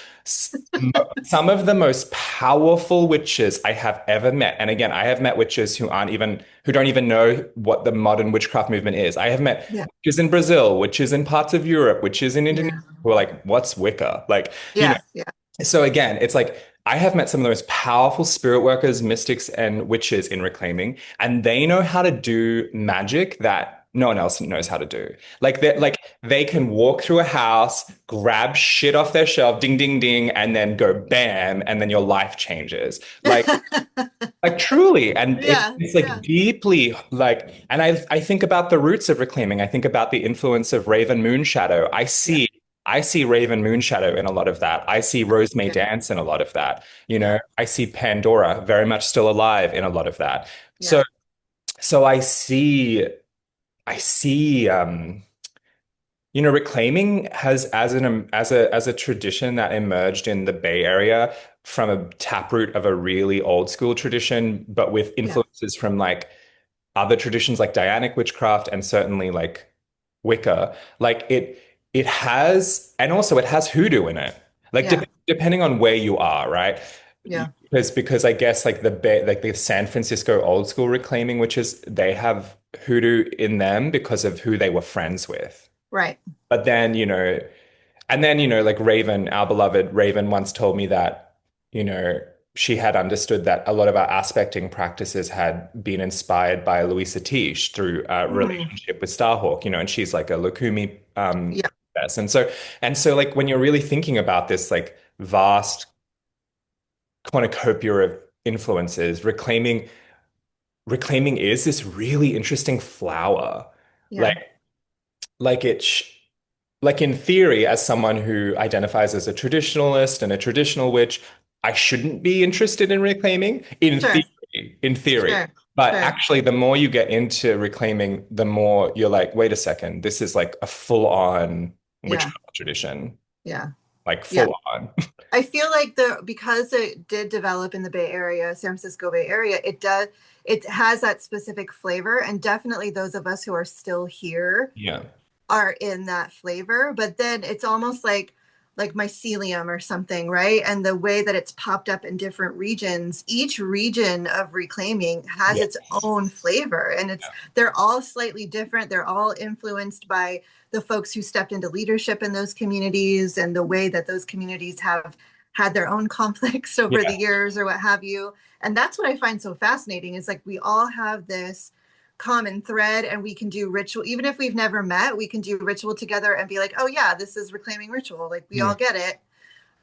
some of the most powerful witches I have ever met, and again, I have met witches who don't even know what the modern witchcraft movement is. I have met yeah, witches in Brazil, witches in parts of Europe, witches in Indonesia yeah, who are like, what's Wicca? Like, you know, yeah, yeah, so again, it's like I have met some of the most powerful spirit workers, mystics, and witches in reclaiming, and they know how to do magic that no one else knows how to do. They can walk through a house, grab shit off their shelf, ding ding ding, and then go bam, and then your life changes. Like truly, and yeah, it's like yeah, deeply like, and I think about the roots of reclaiming. I think about the influence of Raven Moon Shadow. yeah, I see Raven Moon Shadow in a lot of that. I see Rosemary yeah, Dance in a lot of that. yeah, I see Pandora very much still alive in a lot of that. yeah, So so I see reclaiming has as a tradition that emerged in the Bay Area from a taproot of a really old school tradition, but with yeah, influences from like other traditions like Dianic witchcraft and certainly like Wicca. It has, and also it has hoodoo in it. Like yeah, depending on where you are, right? yeah, Because I guess like the San Francisco old school reclaiming witches, they have hoodoo in them because of who they were friends with. right. But then, like Raven, our beloved Raven once told me that, she had understood that a lot of our aspecting practices had been inspired by Louisa Tish through a Mm, relationship with Starhawk, and she's like a Lukumi yeah, goddess. And so like when you're really thinking about this like vast cornucopia of influences, reclaiming is this really interesting flower. Like yeah, like it sh like in theory, as someone who identifies as a traditionalist and a traditional witch, I shouldn't be interested in reclaiming sure, in theory. sure, But sure, actually, the more you get into reclaiming, the more you're like, wait a second, this is like a full-on yeah, witchcraft tradition, yeah, like yeah. full on. I feel like because it did develop in the Bay Area, San Francisco Bay Area, it has that specific flavor, and definitely those of us who are still here Yeah. are in that flavor. But then it's almost like like mycelium or something, right? And the way that it's popped up in different regions, each region of reclaiming has its Yes. own flavor, and they're all slightly different. They're all influenced by the folks who stepped into leadership in those communities and the way that those communities have had their own conflicts over the Yeah. years or what have you. And that's what I find so fascinating is like we all have this common thread and we can do ritual even if we've never met. We can do ritual together and be like, oh yeah, this is reclaiming ritual, like we Mm. all get it.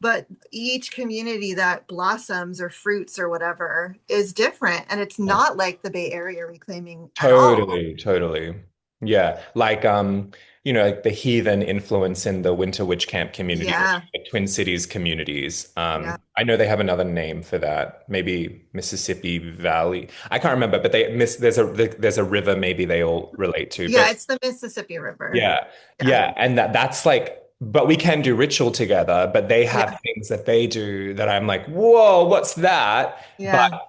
But each community that blossoms or fruits or whatever is different, and it's not like the Bay Area reclaiming at all. Totally, totally. Yeah. Like like the heathen influence in the Winter Witch Camp community, or Yeah, the Twin Cities communities. yeah, I know they have another name for that. Maybe Mississippi Valley. I can't remember, but there's a river maybe they all relate to. yeah, But it's the Mississippi River. yeah. Yeah, Yeah. And that's like, but we can do ritual together, but they have yeah, things that they do that I'm like, whoa, what's that? But yeah,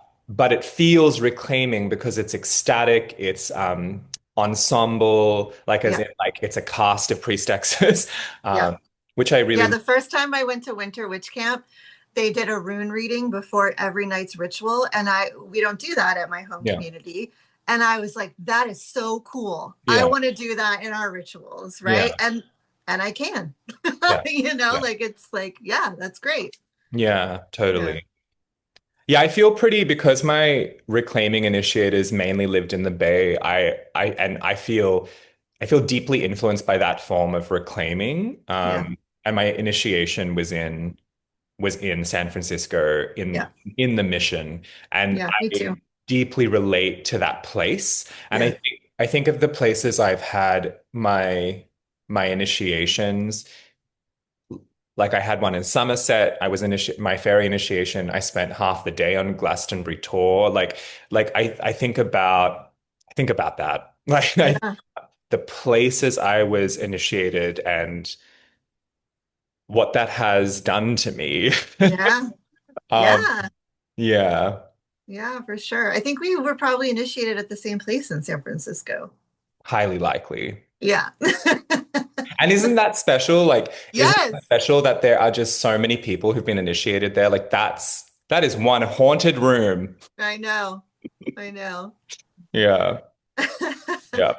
it feels reclaiming because it's ecstatic, it's ensemble, like as yeah, in like it's a cast of priestesses, yeah. um, which I Yeah, really the first time I went to Winter Witch Camp, they did a rune reading before every night's ritual, and I we don't do that at my home yeah, community. And I was like, that is so cool. I yeah, want to do that in our rituals, right? yeah, And I can. yeah, yeah, Like it's like, yeah, that's great. yeah, Yeah. totally. Yeah, I feel pretty because my reclaiming initiators mainly lived in the Bay. I feel deeply influenced by that form of reclaiming. Yeah. And my initiation was in San Francisco Yeah. in the mission, and Yeah, me too. I deeply relate to that place. And I Yeah. think I think of the places I've had my initiations. Like I had one in Somerset. I was my ferry initiation. I spent half the day on Glastonbury tour. Like I think about that. Like Yeah. the places I was initiated and what that has done to me. Yeah. Um, Yeah. yeah, Yeah, for sure. I think we were probably initiated at the same place in San Francisco. highly likely. Yeah. And isn't that special? Like, isn't it Yes. special that there are just so many people who've been initiated there? Like that is one haunted room. I know. I know. Yeah. Yeah.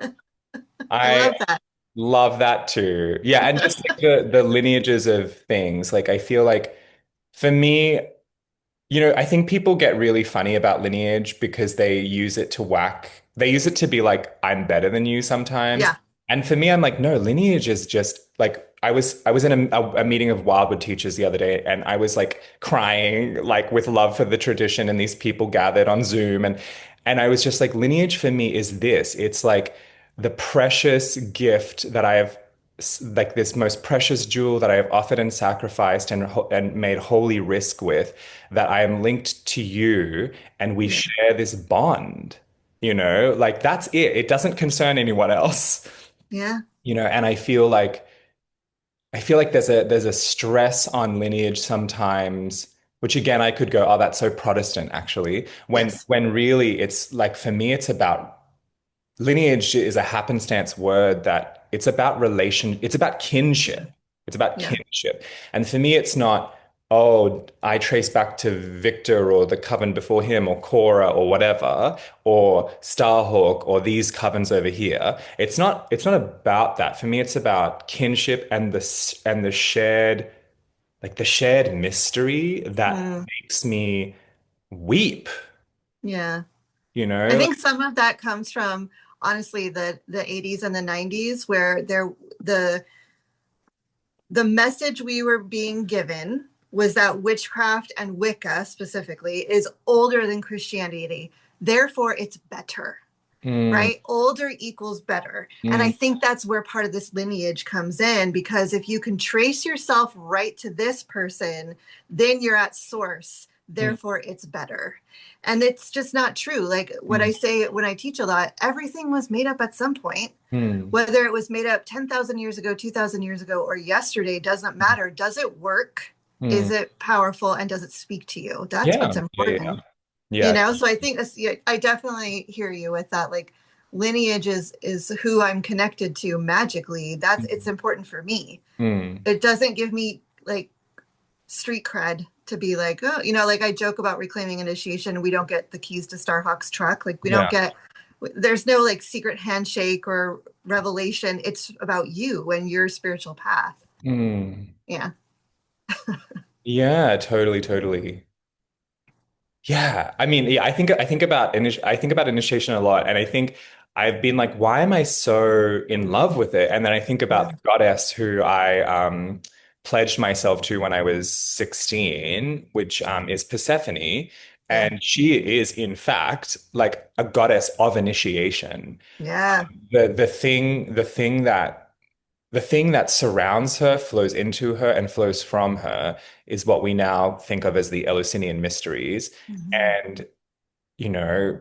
I I love that. love that too. Yeah, and just like the lineages of things. Like I feel like for me, I think people get really funny about lineage because they use it to be like, I'm better than you sometimes. Yeah. And for me, I'm like, no, lineage is just like, I was in a meeting of Wildwood teachers the other day, and I was like crying, like with love for the tradition, and these people gathered on Zoom, and I was just like, lineage for me is this. It's like the precious gift that I have, like this most precious jewel that I have offered and sacrificed and made holy risk with, that I am linked to you, and we Yeah. share this bond. Like that's it. It doesn't concern anyone else. Yeah. And I feel like there's a stress on lineage sometimes, which again I could go, oh, that's so Protestant actually. When Yes. when really it's like for me, it's about lineage is a happenstance word that it's about kinship. It's about Yeah. kinship. And for me, it's not, oh, I trace back to Victor or the coven before him or Cora or whatever, or Starhawk or these covens over here. It's not about that. For me, it's about kinship and the shared, like the shared mystery that Mm, makes me weep, yeah. you I know? think some of that comes from honestly the 80s and the 90s where the message we were being given was that witchcraft and Wicca specifically is older than Christianity. Therefore, it's better, Mm, right? Older equals better. And I mm, think that's where part of this lineage comes in because if you can trace yourself right to this person, then you're at source. mm, Therefore, it's better. And it's just not true. Like what I mm. say when I teach a lot, everything was made up at some point. Hmm. Whether it was made up 10,000 years ago, 2,000 years ago, or yesterday doesn't matter. Does it work? Hmm. Is it powerful? And does it speak to you? That's Yeah, what's yeah, yeah, important. yeah. So I think yeah, I definitely hear you with that. Like lineage is who I'm connected to magically. That's it's important for me. Hmm. It doesn't give me like street cred to be like, oh, like I joke about reclaiming initiation. We don't get the keys to Starhawk's truck. Like we don't Yeah. get, there's no like secret handshake or revelation. It's about you and your spiritual path. Mm. Yeah. Yeah, totally, totally. Yeah, I mean, yeah, I think about initiation a lot, and I think I've been like, why am I so in love with it? And then I think about Yeah. the goddess who I pledged myself to when I was 16, which is Persephone, Yeah. and she is in fact like a goddess of initiation. Yeah. The thing that surrounds her, flows into her, and flows from her is what we now think of as the Eleusinian mysteries. Mhm. And, you know,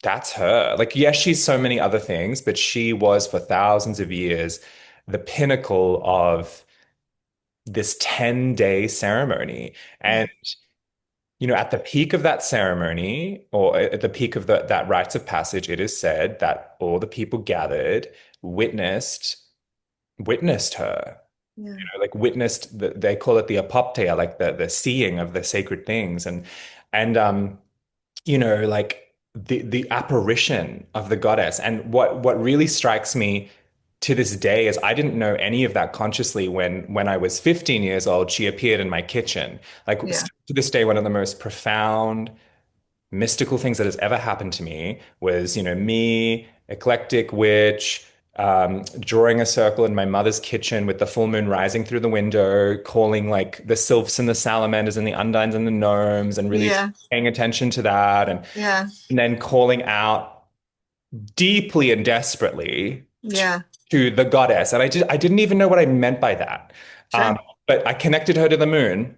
that's her. Like, yes, she's so many other things, but she was for thousands of years the pinnacle of this 10-day ceremony. Yeah. And, at the peak of that ceremony, or at the peak of that rites of passage, it is said that all the people gathered witnessed witnessed her, Yeah. like witnessed they call it the apoptea, like the seeing of the sacred things, and like the apparition of the goddess. And what really strikes me to this day is I didn't know any of that consciously when I was 15 years old. She appeared in my kitchen. Like Yeah. to this day, one of the most profound mystical things that has ever happened to me was, me, eclectic witch, drawing a circle in my mother's kitchen with the full moon rising through the window, calling like the sylphs and the salamanders and the undines and the gnomes, and really Yeah. paying attention to that, Yeah. and then calling out deeply and desperately Yeah. to the goddess. And I didn't even know what I meant by that. Um, Sure. but I connected her to the moon.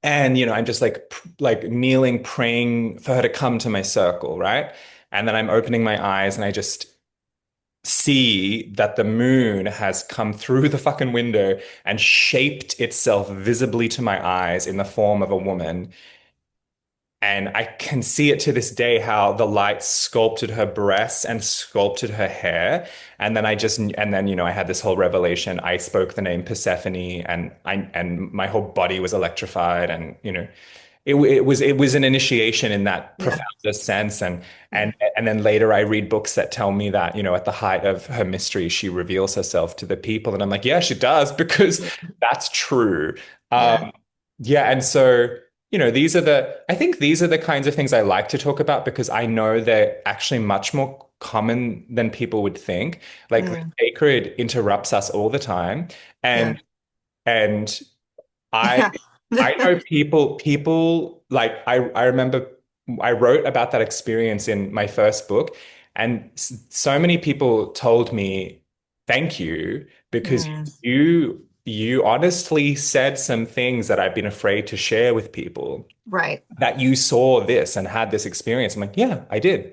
And I'm just like like kneeling, praying for her to come to my circle, right? And then I'm opening my eyes and I just see that the moon has come through the fucking window and shaped itself visibly to my eyes in the form of a woman. And I can see it to this day how the light sculpted her breasts and sculpted her hair. And then I had this whole revelation. I spoke the name Persephone, and my whole body was electrified. And it was an initiation in that Yeah. profoundest sense. And Yeah. and and then later I read books that tell me that, at the height of her mystery, she reveals herself to the people. And I'm like, yeah, she does, because Yeah. that's true. Yeah. Yeah, and so, I think these are the kinds of things I like to talk about because I know they're actually much more common than people would think. Like the Mm. sacred interrupts us all the time. Yeah. And I Yeah. I know people like I remember I wrote about that experience in my first book, and so many people told me thank you because Mm. you honestly said some things that I've been afraid to share with people, Right. that you saw this and had this experience. I'm like, yeah, I did.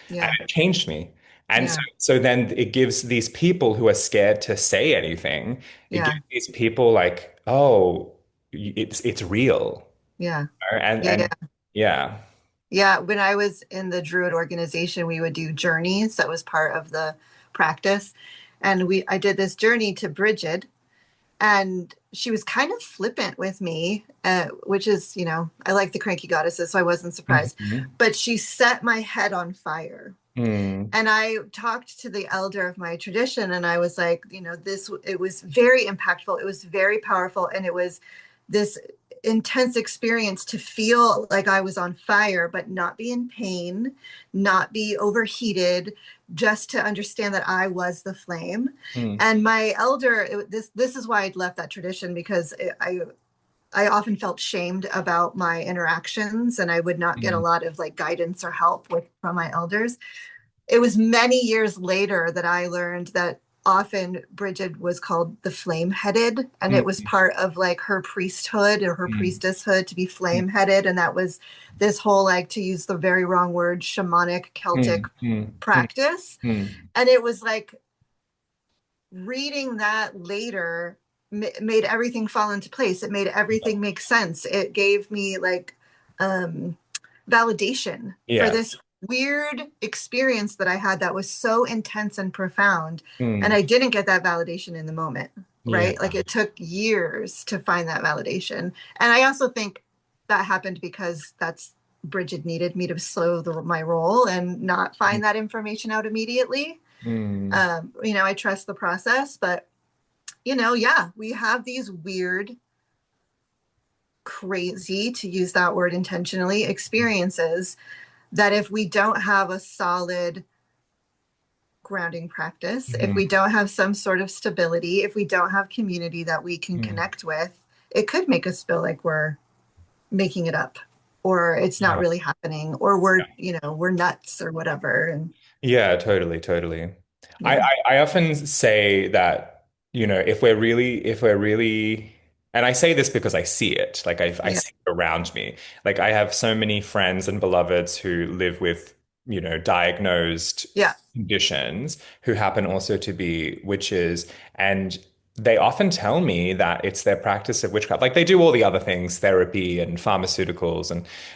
And Yeah. it changed me. And so, Yeah. so then it gives these people who are scared to say anything, it gives Yeah. these people like, oh, it's real. Yeah. And Yeah. yeah. Yeah. When I was in the Druid organization, we would do journeys. That was part of the practice. And I did this journey to Bridget, and she was kind of flippant with me, which is, I like the cranky goddesses, so I wasn't surprised. Mhm. But she set my head on fire. Mm, And I talked to the elder of my tradition, and I was like, it was very impactful. It was very powerful. And it was this intense experience to feel like I was on fire, but not be in pain, not be overheated, just to understand that I was the flame. mm, And my elder, this is why I'd left that tradition, because I often felt shamed about my interactions, and I would not get a mm, lot of like guidance or help from my elders. It was many years later that I learned that often Bridget was called the flame headed, and it was mm, part of like her priesthood or her mm, priestesshood to be mm, flame headed. And that was this whole, like, to use the very wrong word, shamanic Celtic mm, mm, mm, practice. mm. And it was like reading that later made everything fall into place. It made everything make sense. It gave me like um, validation for Yeah. this weird experience that I had that was so intense and profound. And Mm. I didn't get that validation in the moment. Yeah. right? Like it took years to find that validation. And I also think that happened because that's Bridget needed me to slow my roll and not find that information out immediately. Mm. I trust the process, but yeah, we have these weird, crazy, to use that word intentionally, experiences that if we don't have a solid grounding practice, if Mhm. we don't have some sort of stability, if we don't have community that we can Mm. connect with, it could make us feel like we're making it up or it's not Yeah. really happening or we're nuts or whatever. And Yeah, totally, totally. I, yeah, I I often say that, if we're really, and I say this because I see it, like I yeah, see it around me. Like I have so many friends and beloveds who live with, diagnosed yeah, conditions who happen also to be witches, and they often tell me that it's their practice of witchcraft. Like they do all the other things, therapy and pharmaceuticals,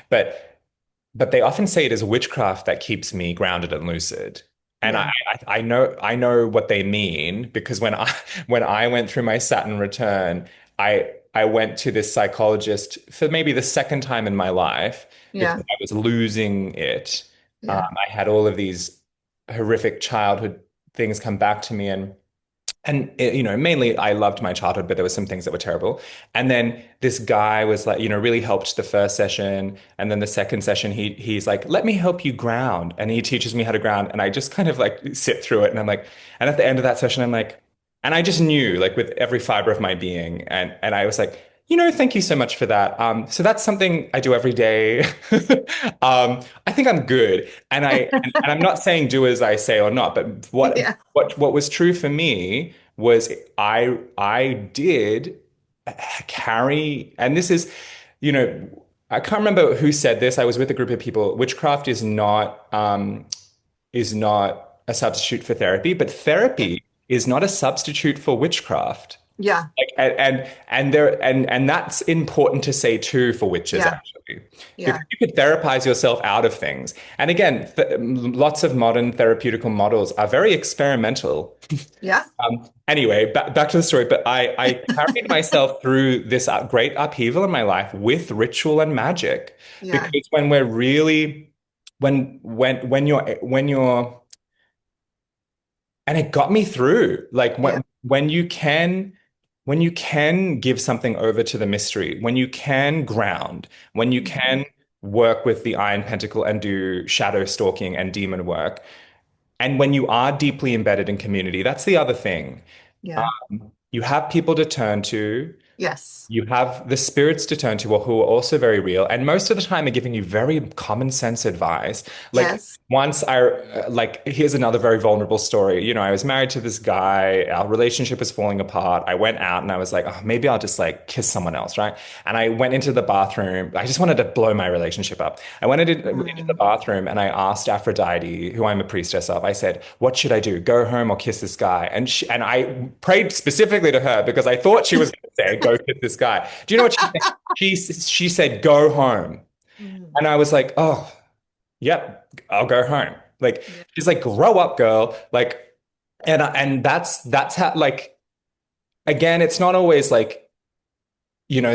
but they often say it is witchcraft that keeps me grounded and lucid. And yeah, I know what they mean because when I went through my Saturn return, I went to this psychologist for maybe the second time in my life because yeah, I was losing it. yeah, I had all of these horrific childhood things come back to me, and mainly I loved my childhood, but there were some things that were terrible. And then this guy was like, really helped the first session. And then the second session, he's like, let me help you ground. And he teaches me how to ground. And I just kind of like sit through it. And I'm like, and at the end of that session, I'm like, and I just knew like with every fiber of my being. And I was like, thank you so much for that. So that's something I do every day. I think I'm good. And I'm not saying do as I say or not, but what yeah, what was true for me was I did carry, and this is, you know, I can't remember who said this. I was with a group of people. Witchcraft is not a substitute for therapy, but therapy is not a substitute for witchcraft. yeah, Like and that's important to say too for witches yeah, actually, because yeah, you could therapize yourself out of things. And again, lots of modern therapeutical models are very experimental. yeah, Anyway, back to the story. But I carried myself through this great upheaval in my life with ritual and magic, yeah, because when we're really when you're and it got me through. Like yeah, when you can give something over to the mystery, when you can ground, when you mhm, can work with the Iron Pentacle and do shadow stalking and demon work, and when you are deeply embedded in community, that's the other thing. yeah, You have people to turn to. yes, You have the spirits to turn to who are also very real, and most of the time are giving you very common sense advice. Like yes, once here's another very vulnerable story. I was married to this guy, our relationship was falling apart. I went out and I was like, oh, maybe I'll just like kiss someone else, right? And I went into the bathroom. I just wanted to blow my relationship up. I went into the mm, bathroom and I asked Aphrodite, who I'm a priestess of, I said, what should I do? Go home or kiss this guy? And I prayed specifically to her because I thought she was going to say, go kiss this guy. Do you know what she said? She said, go home. mm, And I was like, oh, yep, I'll go home. Like, yeah, she's like, grow up, girl. Like, and that's how, like, again, it's not always like,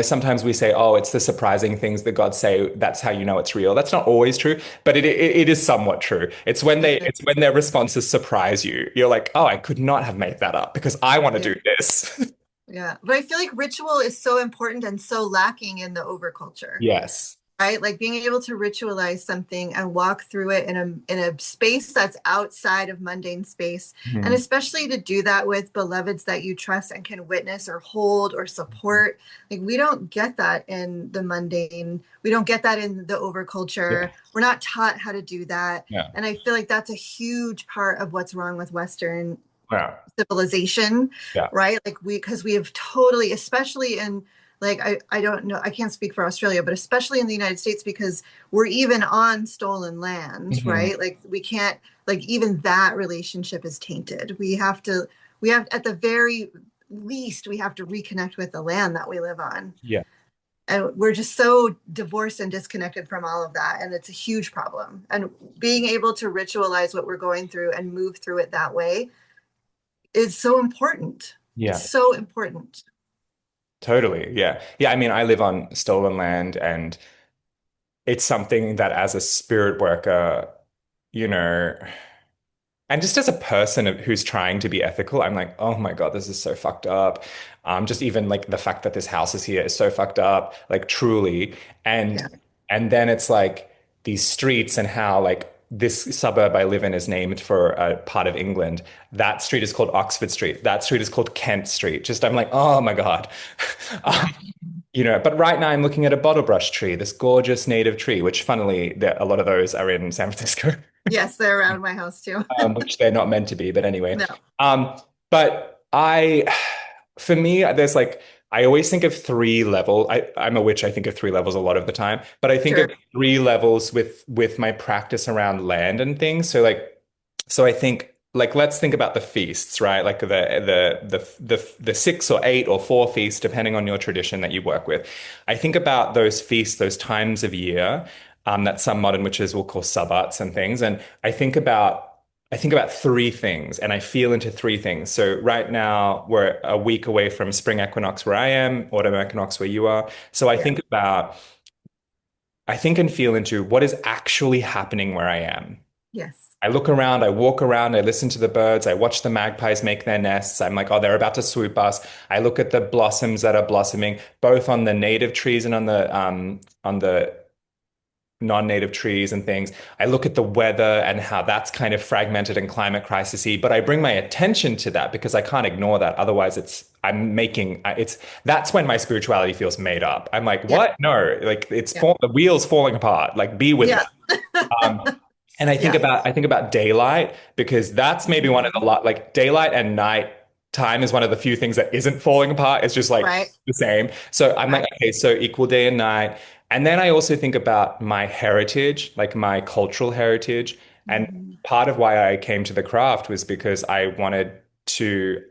sometimes we say, oh, it's the surprising things that God say. That's how you know it's real. That's not always true, but it is somewhat true. It's when it it's is, when their responses surprise you. You're like, oh, I could not have made that up because I want to yeah. do this. Yeah, but I feel like ritual is so important and so lacking in the overculture, Yes. right? Like being able to ritualize something and walk through it in a space that's outside of mundane space, and Mhm. especially to do that with beloveds that you trust and can witness or hold or support. Like we don't get that in the mundane. We don't get that in the overculture. Yeah. We're not taught how to do that, Yeah. and I feel like that's a huge part of what's wrong with Western Yeah. civilization, Yeah. right? Like because we have totally, especially in like I don't know, I can't speak for Australia, but especially in the United States because we're even on stolen land, Mhm. right? Like we can't, like even that relationship is tainted. We have at the very least we have to reconnect with the land that we live on. Yeah. And we're just so divorced and disconnected from all of that. And it's a huge problem. And being able to ritualize what we're going through and move through it that way is so important. It's Yeah, so important. totally. Yeah. Yeah. I mean, I live on stolen land and it's something that as a spirit worker, you know, and just as a person who's trying to be ethical, I'm like, oh my God, this is so fucked up. Just even like the fact that this house is here is so fucked up, like truly. And Yeah. and then it's like these streets and how like this suburb I live in is named for a part of England. That street is called Oxford Street. That street is called Kent Street. Just I'm like, oh my God. Yeah. But right now I'm looking at a bottlebrush tree, this gorgeous native tree, which funnily, a lot of those are in San Francisco. Yes, they're around my house too. Which they're not meant to be, but anyway. No, But for me, there's like, I always think of three level. I'm a witch. I think of three levels a lot of the time, but I think of sure. three levels with my practice around land and things. So I think like let's think about the feasts, right? Like the 6 or 8 or 4 feasts, depending on your tradition that you work with. I think about those feasts, those times of year that some modern witches will call sabbats and things, and I think about three things, and I feel into three things. So right now we're a week away from spring equinox where I am, autumn equinox where you are. So Yeah. I think and feel into what is actually happening where I am. Yes. I look around, I walk around, I listen to the birds, I watch the magpies make their nests. I'm like, oh, they're about to swoop us. I look at the blossoms that are blossoming, both on the native trees and on the non-native trees and things. I look at the weather and how that's kind of fragmented and climate crisisy, but I bring my attention to that because I can't ignore that. Otherwise, it's that's when my spirituality feels made up. I'm like, Yeah. what? No, like Yeah. the wheels falling apart. Like, be with Yeah. that. Um, and Yeah. I think about daylight because that's maybe one of the Mhm. lot like daylight and night time is one of the few things that isn't falling apart. It's just like Right. the same. So I'm like, Right. okay, so equal day and night. And then I also think about my heritage, like my cultural heritage. And Mhm. part of why I came to the craft was because I wanted to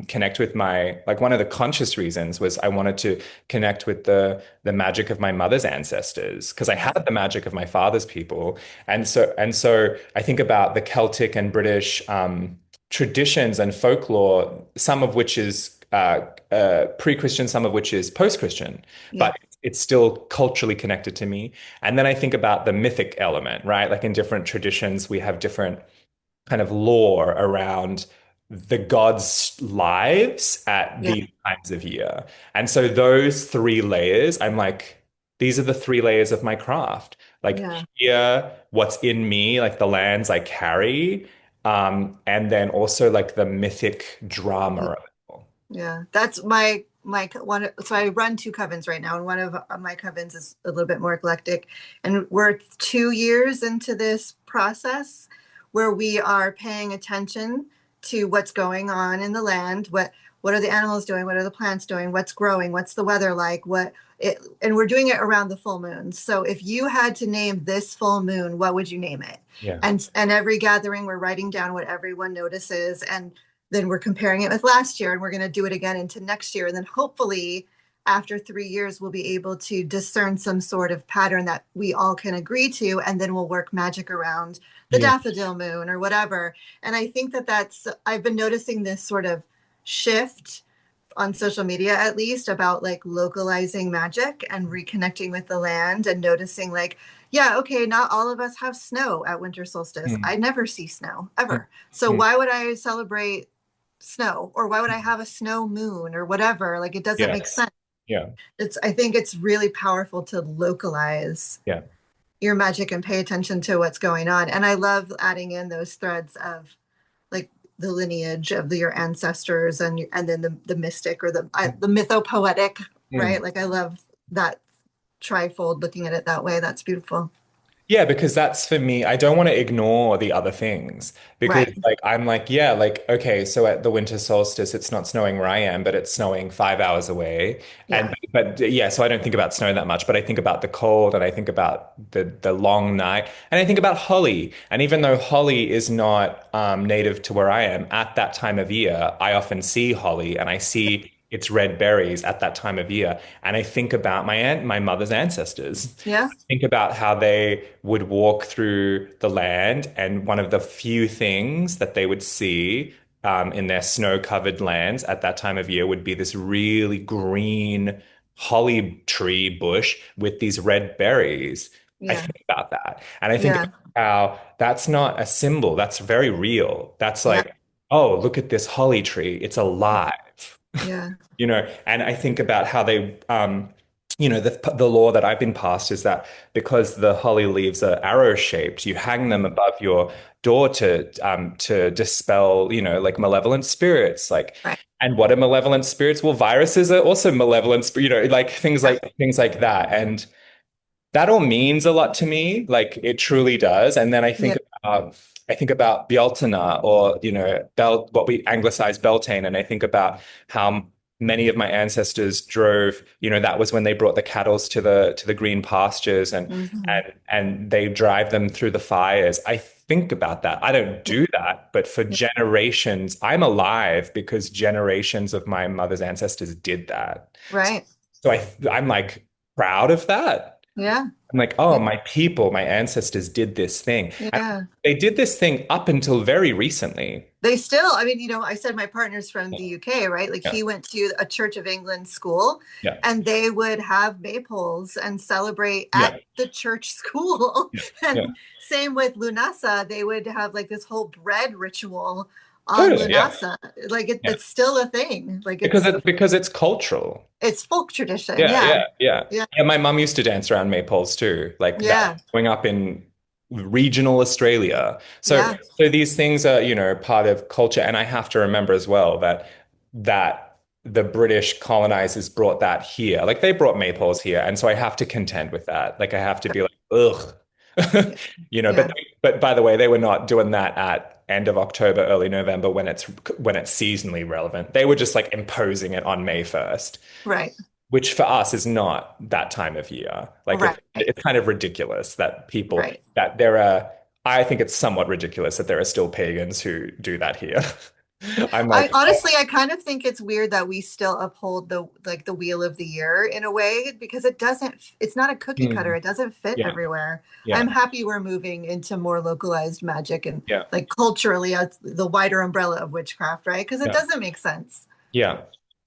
connect with like one of the conscious reasons was I wanted to connect with the magic of my mother's ancestors because I had Mhm. the magic of my father's people. And so I think about the Celtic and British traditions and folklore, some of which is pre-Christian, some of which is post-Christian, Yeah. but it's still culturally connected to me. And then I think about the mythic element, right? Like in different traditions, we have different kind of lore around the gods' lives at Yeah. these times of year. And so those three layers, I'm like, these are the three layers of my craft. Like Yeah. here, what's in me, like the lands I carry, and then also like the mythic drama Yeah. of it all. Yeah, that's one. So I run two covens right now, and one of my covens is a little bit more eclectic. And we're 2 years into this process where we are paying attention to what's going on in the land. What are the animals doing? What are the plants doing? What's growing? What's the weather like? And we're doing it around the full moon. So if you had to name this full moon, what would you name it? Yeah. And every gathering, we're writing down what everyone notices, and then we're comparing it with last year, and we're going to do it again into next year. And then hopefully after 3 years, we'll be able to discern some sort of pattern that we all can agree to. And then we'll work magic around the Yeah. daffodil moon or whatever. And I think I've been noticing this sort of shift on social media, at least, about like localizing magic and reconnecting with the land and noticing like, yeah, okay, not all of us have snow at winter solstice. Mm, I never see snow ever. So mm, why would I celebrate snow, or why would I have a snow moon or whatever? Like, it doesn't make yes. sense. Yeah. I think it's really powerful to localize Yeah. your magic and pay attention to what's going on. And I love adding in those threads of like the lineage of your ancestors, and then the mystic, or the mythopoetic, Mm. right? Like, I love that trifold, looking at it that way. That's beautiful. Yeah, because that's for me, I don't want to ignore the other things because Right. like I'm like, yeah, like okay, so at the winter solstice it's not snowing where I am, but it's snowing 5 hours away. And Yeah. but yeah, so I don't think about snow that much, but I think about the cold and I think about the long night and I think about holly. And even though holly is not native to where I am, at that time of year, I often see holly and I see its red berries at that time of year. And I think about my mother's ancestors. Yeah. Think about how they would walk through the land, and one of the few things that they would see in their snow-covered lands at that time of year would be this really green holly tree bush with these red berries. I Yeah. think about that. And I think Yeah. about how that's not a symbol, that's very real. That's Yeah. like, oh, look at this holly tree, it's alive. Yeah. And I think about how they, the law that I've been passed is that because the holly leaves are arrow shaped, you hang them Mm. above your door to dispel, like malevolent spirits. Right. And what are malevolent spirits? Well, viruses are also malevolent, like Yeah. things like that. And that all means a lot to me, like it truly does. And then Yeah. I think about Bealtaine or what we anglicize Beltane, and I think about how many of my ancestors drove. That was when they brought the cattle to the green pastures, and Hmm. and they drive them through the fires. I think about that. I don't Yeah. do that, but for Yeah. generations, I'm alive because generations of my mother's ancestors did that. Right. So I'm like proud of that. Yeah. I'm like, oh, Yeah. my people, my ancestors did this thing. And Yeah. they did this thing up until very recently. They still, I mean, I said my partner's from the UK, right? Like Yeah. he went to a Church of England school Yeah. and they would have maypoles and celebrate at Yeah. the church school. Yeah. Yeah. And same with Lunasa, they would have like this whole bread ritual on Totally. Yeah. Lunasa. Like Yeah. it's still a thing. Like Because it's cultural. it's folk tradition. Yeah, Yeah. yeah, yeah. Yeah. Yeah, my mum used to dance around maypoles too, like that Yeah. growing up in regional Australia. So Yeah. so these things are, part of culture. And I have to remember as well that the British colonizers brought that here. Like they brought maypoles here. And so I have to contend with that. Like I have to be like, ugh. Yeah. You know, Yeah. but by the way, they were not doing that at end of October, early November when it's seasonally relevant. They were just like imposing it on May 1st, Right. which for us is not that time of year. Like Right. it's kind of ridiculous that Right. I think it's somewhat ridiculous that there are still pagans who do that here. I'm I like, oh, honestly, I kind of think it's weird that we still uphold the wheel of the year in a way because it's not a cookie cutter. hmm, It doesn't fit yeah, everywhere. I'm yeah, happy we're moving into more localized magic and yeah, like culturally the wider umbrella of witchcraft, right? Because it yeah, doesn't make sense. yeah.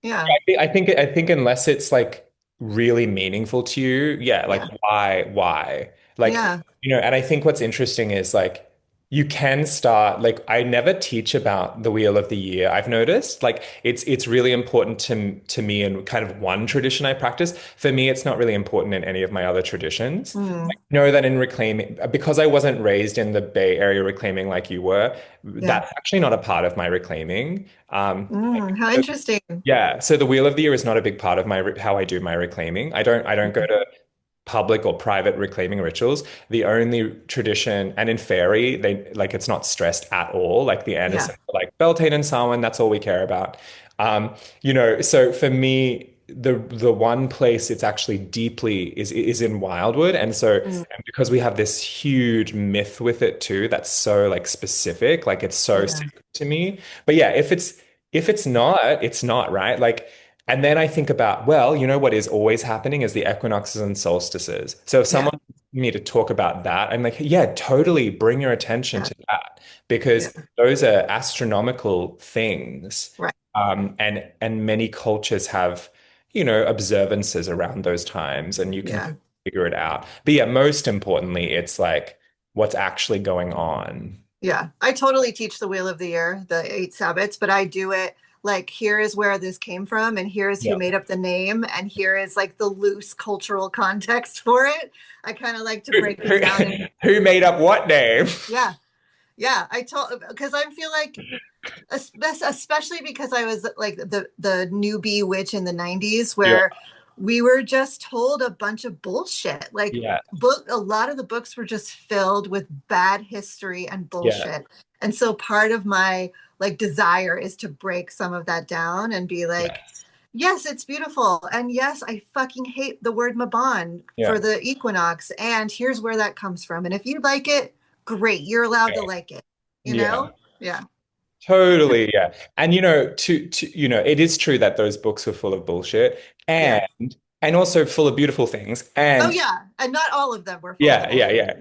Yeah. I think unless it's like really meaningful to you, yeah, like Yeah. why? Like, Yeah. and I think what's interesting is like you can start like I never teach about the Wheel of the Year. I've noticed like it's really important to me and kind of one tradition I practice. For me, it's not really important in any of my other traditions. Mm. I know that in reclaiming, because I wasn't raised in the Bay Area reclaiming like you were, Yeah. that's actually not a part of my reclaiming. Mm. How interesting. Yeah, so the Wheel of the Year is not a big part of how I do my reclaiming. I don't go Okay. to public or private reclaiming rituals. The only tradition, and in fairy, it's not stressed at all. Like the Yeah. Anderson, like Beltane and Samhain, that's all we care about. So for me, the one place it's actually deeply is in Wildwood, Mm. and because we have this huge myth with it too, that's so like specific, like it's so Yeah. sacred to me. But yeah, if it's not, it's not, right? Like, and then I think about, well, what is always happening is the equinoxes and solstices. So if Yeah. someone wants me to talk about that, I'm like, yeah, totally bring your attention Yeah. to that Yeah. because those are astronomical things. Right. And many cultures have, observances around those times and you can Yeah. figure it out. But yeah, most importantly, it's like what's actually going on. Yeah, I totally teach the Wheel of the Year, the 8 Sabbats, but I do it like here is where this came from, and here's who Yeah. made up the name, and here is like the loose cultural context for it. I kind of like to Who, break it who, down and who made up what name? yeah, yeah. I told because I feel like especially because I was like the newbie witch in the 90s Yeah. where we were just told a bunch of bullshit. Like Yeah. a lot of the books were just filled with bad history and Yeah. bullshit. And so part of my like desire is to break some of that down and be Yeah. like, yes, it's beautiful. And yes, I fucking hate the word Maban for Yeah. the equinox. And here's where that comes from. And if you like it, great. You're allowed to like it, you Yeah. know? Yeah. Totally, yeah. And to it is true that those books were full of bullshit. Yeah. And and also full of beautiful things. Oh And yeah, and not all of them were full of yeah, yeah, beautiful yeah.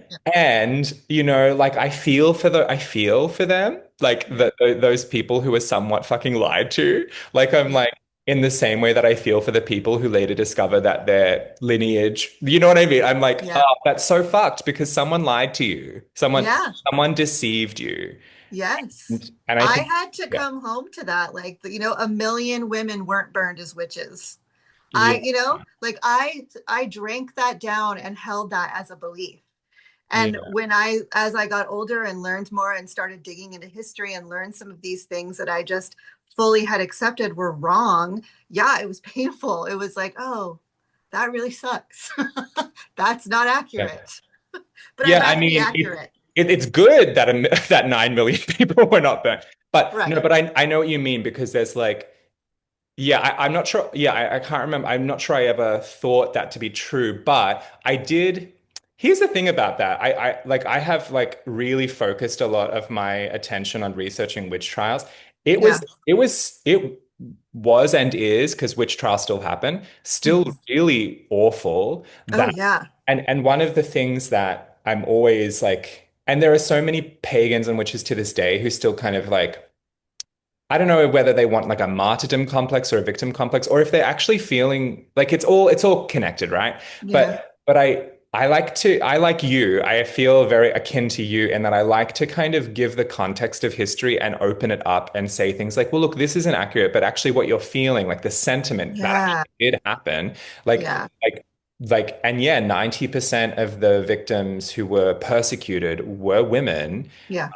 things. Yeah. And like I feel for them, like Yeah. those people who are somewhat fucking lied to. Like I'm Yeah. like in the same way that I feel for the people who later discover that their lineage, you know what I mean? I'm like, Yeah. oh, that's so fucked because someone lied to you. Yeah. Someone deceived you. Yes. And I I think, had to yeah, come home to that. Like, a million women weren't burned as witches. yeah, Like I drank that down and held that as a belief. And yeah, as I got older and learned more and started digging into history and learned some of these things that I just fully had accepted were wrong, yeah, it was painful. It was like, oh, that really sucks. That's not yeah. accurate. But I'd Yeah, I rather be mean, accurate. it's good that that 9 million people were not burnt. But no, Right. but I know what you mean because there's like, yeah, I'm not sure. Yeah, I can't remember. I'm not sure I ever thought that to be true, but I did. Here's the thing about that. I have like really focused a lot of my attention on researching witch trials. Yeah. It was and is because witch trials still happen, still Mhm. really awful. Oh, That yeah. and one of the things that I'm always like, and there are so many pagans and witches to this day who still kind of like I don't know whether they want like a martyrdom complex or a victim complex, or if they're actually feeling like it's all connected, right? Yeah. But I like you. I feel very akin to you in that I like to kind of give the context of history and open it up and say things like, well, look, this isn't accurate, but actually what you're feeling, like the sentiment that Yeah. actually did happen, like Yeah. like and yeah, 90% of the victims who were persecuted were women. Yeah.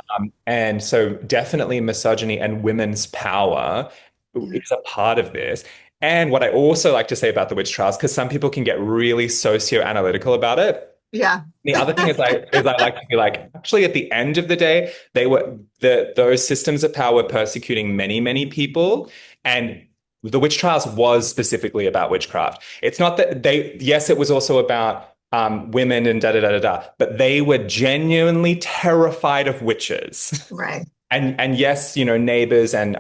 And so definitely misogyny and women's power Yeah. is a part of this. And what I also like to say about the witch trials, because some people can get really socio-analytical about it. Yeah. The other thing is I like to be like, actually, at the end of the day, those systems of power were persecuting many, many people, and the witch trials was specifically about witchcraft. It's not that yes, it was also about women and da da da da da, but they were genuinely terrified of witches. Right. And yes, neighbors and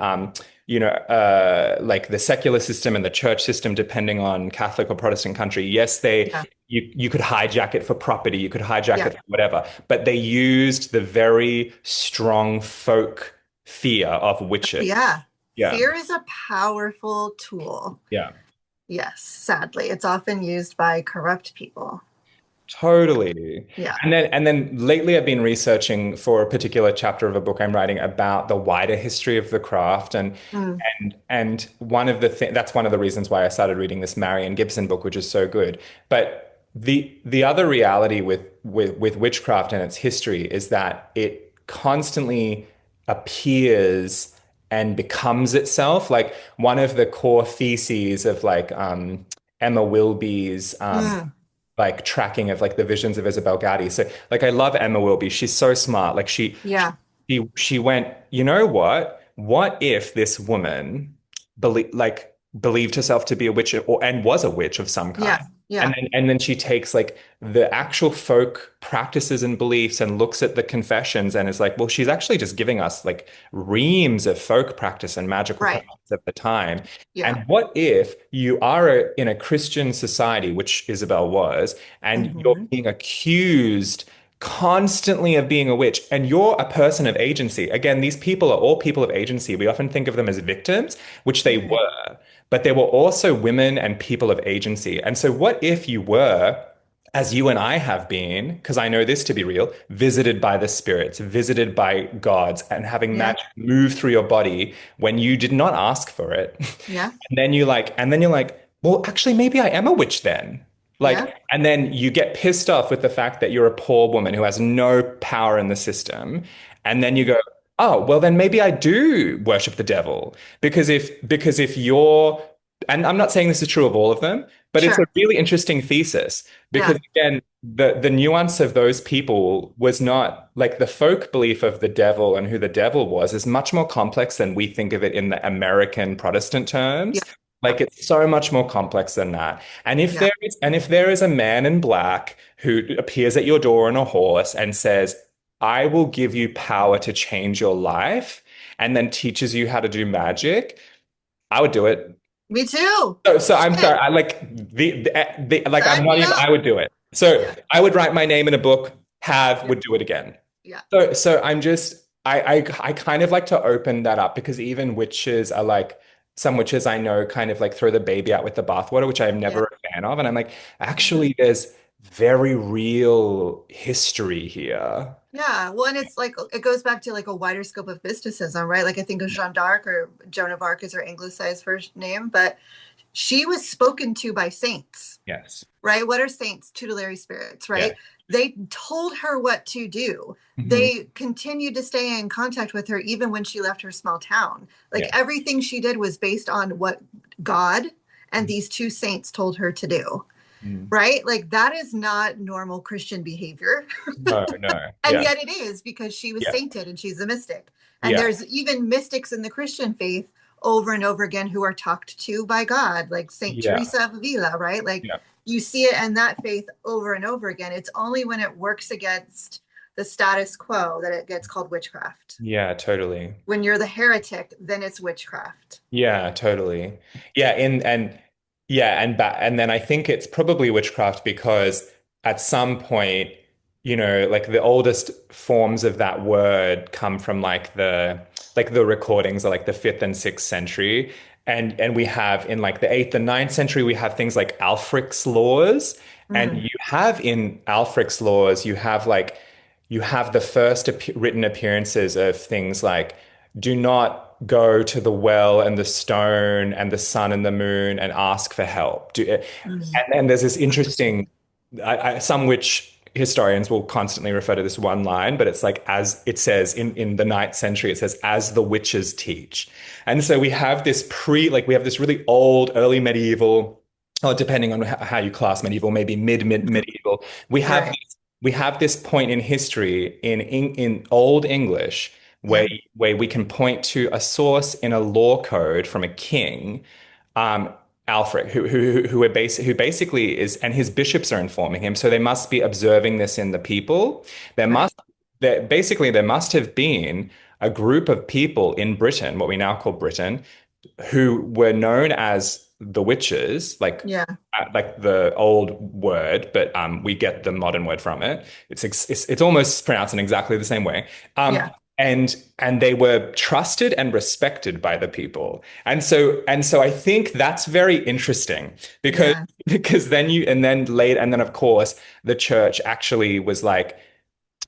like the secular system and the church system, depending on Catholic or Protestant country, yes, Yeah. you could hijack it for property, you could hijack Yeah. it for whatever, but they used the very strong folk fear of witches. Yeah. Yeah, Fear is a powerful tool. yeah. Yes, sadly, it's often used by corrupt people. Totally. Yeah. And then lately I've been researching for a particular chapter of a book I'm writing about the wider history of the craft Mm. and one of the that's one of the reasons why I started reading this Marion Gibson book, which is so good. But the other reality with witchcraft and its history is that it constantly appears and becomes itself. Like one of the core theses of like Emma Wilby's Mm. like tracking of like the visions of Isabel Gowdy. So like I love Emma Wilby. She's so smart. Like Yeah. she went, you know what? What if this woman believed herself to be a witch and was a witch of some kind? Yeah. Yeah. And then she takes like the actual folk practices and beliefs and looks at the confessions and is like, well, she's actually just giving us like reams of folk practice and magical Right. practice at the time. Yeah. And what if you are in a Christian society, which Isabel was, and you're Hmm. being accused constantly of being a witch, and you're a person of agency? Again, these people are all people of agency. We often think of them as victims, which they Hmm. were, but there were also women and people of agency. And so, what if you were, as you and I have been, because I know this to be real, visited by the spirits, visited by gods, and having Yeah. magic move through your body when you did not ask for it? Yeah. And then you're like, well, actually, maybe I am a witch then. Yeah. Like, and then you get pissed off with the fact that you're a poor woman who has no power in the system. And then you go, oh, well, then maybe I do worship the devil. Because if you're, and I'm not saying this is true of all of them, but it's a Sure. really interesting thesis. Yeah. Because again, the nuance of those people was not like the folk belief of the devil and who the devil was is much more complex than we think of it in the American Protestant Yeah. terms. Like it's so much more complex than that. Yeah. And if there is a man in black who appears at your door on a horse and says, I will give you power to change your life, and then teaches you how to do magic, I would do it. Me too. So I'm sorry. Shit. I like like I'm Sign not me even, up. I would do it. So Yeah, I would write my name in a book, have, yeah, would do it again. yeah. So I'm just I kind of like to open that up because even witches are like some witches I know kind of like throw the baby out with the bathwater, which I'm Yeah. never a fan of. And I'm like, Mhm. actually, there's very real history here. Yeah, well, and it's like it goes back to like a wider scope of mysticism, right? Like I think of Yeah. Jeanne d'Arc or Joan of Arc is her anglicized first name, but she was spoken to by saints, Yes. right? What are saints? Tutelary spirits, Yeah. right? They told her what to do. Hmm. They continued to stay in contact with her even when she left her small town. Like Yeah. everything she did was based on what God and these two saints told her to do, Mm. right? Like that is not normal Christian behavior. No, no. And Yeah. yet it is because she was Yeah. sainted and she's a mystic. And Yeah. there's even mystics in the Christian faith over and over again who are talked to by God, like Saint Yeah. Teresa of Avila, right? Like Yeah. you see it in that faith over and over again. It's only when it works against the status quo that it gets called witchcraft. Yeah, totally. When you're the heretic, then it's witchcraft. Yeah, totally. Yeah, and yeah, and then I think it's probably witchcraft because at some point, like the oldest forms of that word come from like the recordings are like the 5th and 6th century. And we have in like the 8th and 9th century, we have things like Alfric's laws. And Mm, you have in Alfric's laws, you have the first written appearances of things like do not go to the well and the stone and the sun and the moon and ask for help. mm, And then there's this interesting, some which historians will constantly refer to this one line, but it's like, as it says in the 9th century, it says, as the witches teach. And so we have this like we have this really old, early medieval, or depending on how you class medieval, maybe medieval. We have right. we have this point in history in Old English Yeah. where we can point to a source in a law code from a king, um, Alfred, who basically is, and his bishops are informing him, so they must be observing this in the people. There Right. must there must have been a group of people in Britain, what we now call Britain, who were known as the witches, Yeah. like the old word, but we get the modern word from it. It's almost pronounced in exactly the same way. Um, Yeah. and they were trusted and respected by the people. And so I think that's very interesting because Yeah. then you and then late and then of course the church actually was like,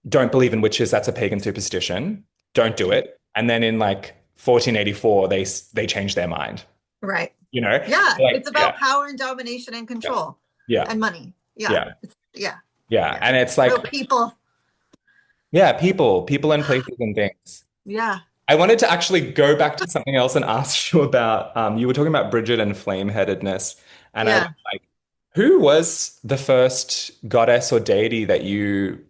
don't believe in witches, that's a pagan superstition. Don't do it. And then in like 1484 they changed their mind. Right. You know? Yeah. Like, It's yeah, about power and domination and yeah, control yeah, and money. Yeah. yeah, Yeah. yeah. Yeah. And it's So like, people, yeah, people and places and things. yeah. I wanted to actually go back to something else and ask you about, you were talking about Bridget and flame-headedness. And I was Yeah. like, who was the first goddess or deity that you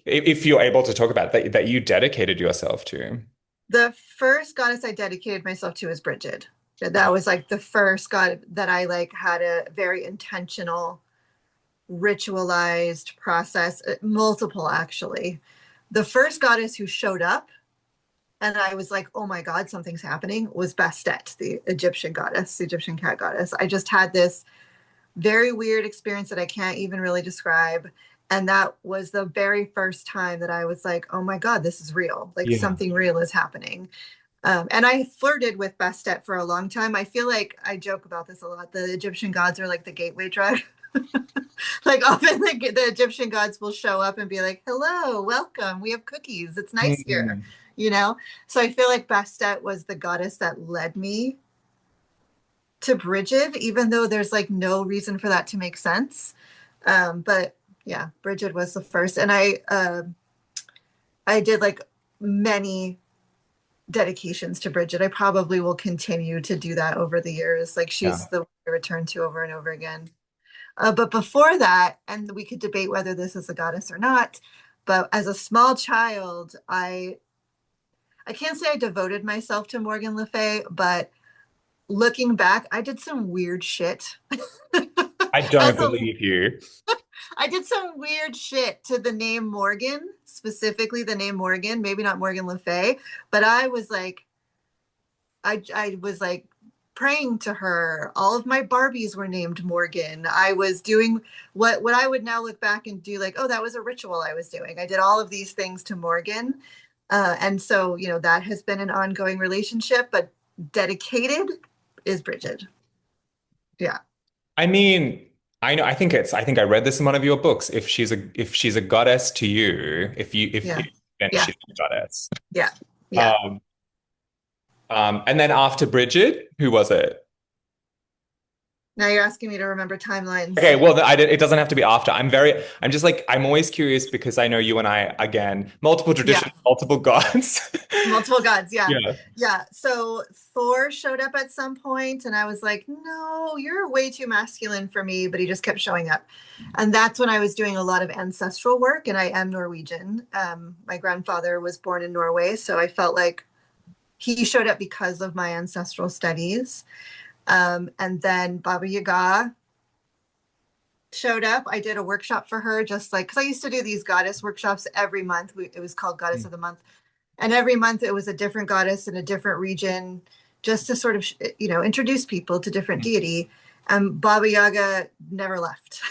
if you're able to talk about it, that you dedicated yourself to? The first goddess I dedicated myself to is Bridget. That was like the first god that I like had a very intentional, ritualized process, multiple actually. The first goddess who showed up and I was like, oh my God, something's happening was Bastet, the Egyptian goddess, the Egyptian cat goddess. I just had this very weird experience that I can't even really describe. And that was the very first time that I was like, oh my God, this is real. Like Yeah. something real is happening. And I flirted with Bastet for a long time. I feel like I joke about this a lot. The Egyptian gods are like the gateway drug. Like often the Egyptian gods will show up and be like, hello, welcome. We have cookies. It's nice here, Mm. you know? So I feel like Bastet was the goddess that led me to Bridget, even though there's like no reason for that to make sense. But yeah, Bridget was the first. And I did like many dedications to Bridget. I probably will continue to do that over the years. Like she's Yeah. the one I return to over and over again. But before that, and we could debate whether this is a goddess or not, but as a small child, I can't say I devoted myself to Morgan Le Fay, but looking back, I did some weird shit. I don't As a believe you. I did some weird shit to the name Morgan, specifically the name Morgan, maybe not Morgan Le Fay, but I was like praying to her. All of my Barbies were named Morgan. I was doing what I would now look back and do like, oh, that was a ritual I was doing. I did all of these things to Morgan. And so, that has been an ongoing relationship, but dedicated is Bridget. Yeah. I mean, I know. I think I read this in one of your books. If she's a goddess to you, Yeah. if then Yeah. she's a goddess. Yeah. Yeah. Um, and then after Bridget, who was it? Now you're asking me to remember timelines. Okay, well, I did, it doesn't have to be after. I'm just like, I'm always curious because I know you and I, again, multiple Yeah. traditions, multiple gods. Multiple gods. Yeah. Yeah. Yeah. So Thor showed up at some point, and I was like, no, you're way too masculine for me. But he just kept showing up. And that's when I was doing a lot of ancestral work, and I am Norwegian. My grandfather was born in Norway. So I felt like he showed up because of my ancestral studies. And then Baba Yaga showed up. I did a workshop for her, just like, because I used to do these goddess workshops every month. It was called Goddess of the Month. And every month it was a different goddess in a different region, just to sort of, introduce people to different deity. And Baba Yaga never left.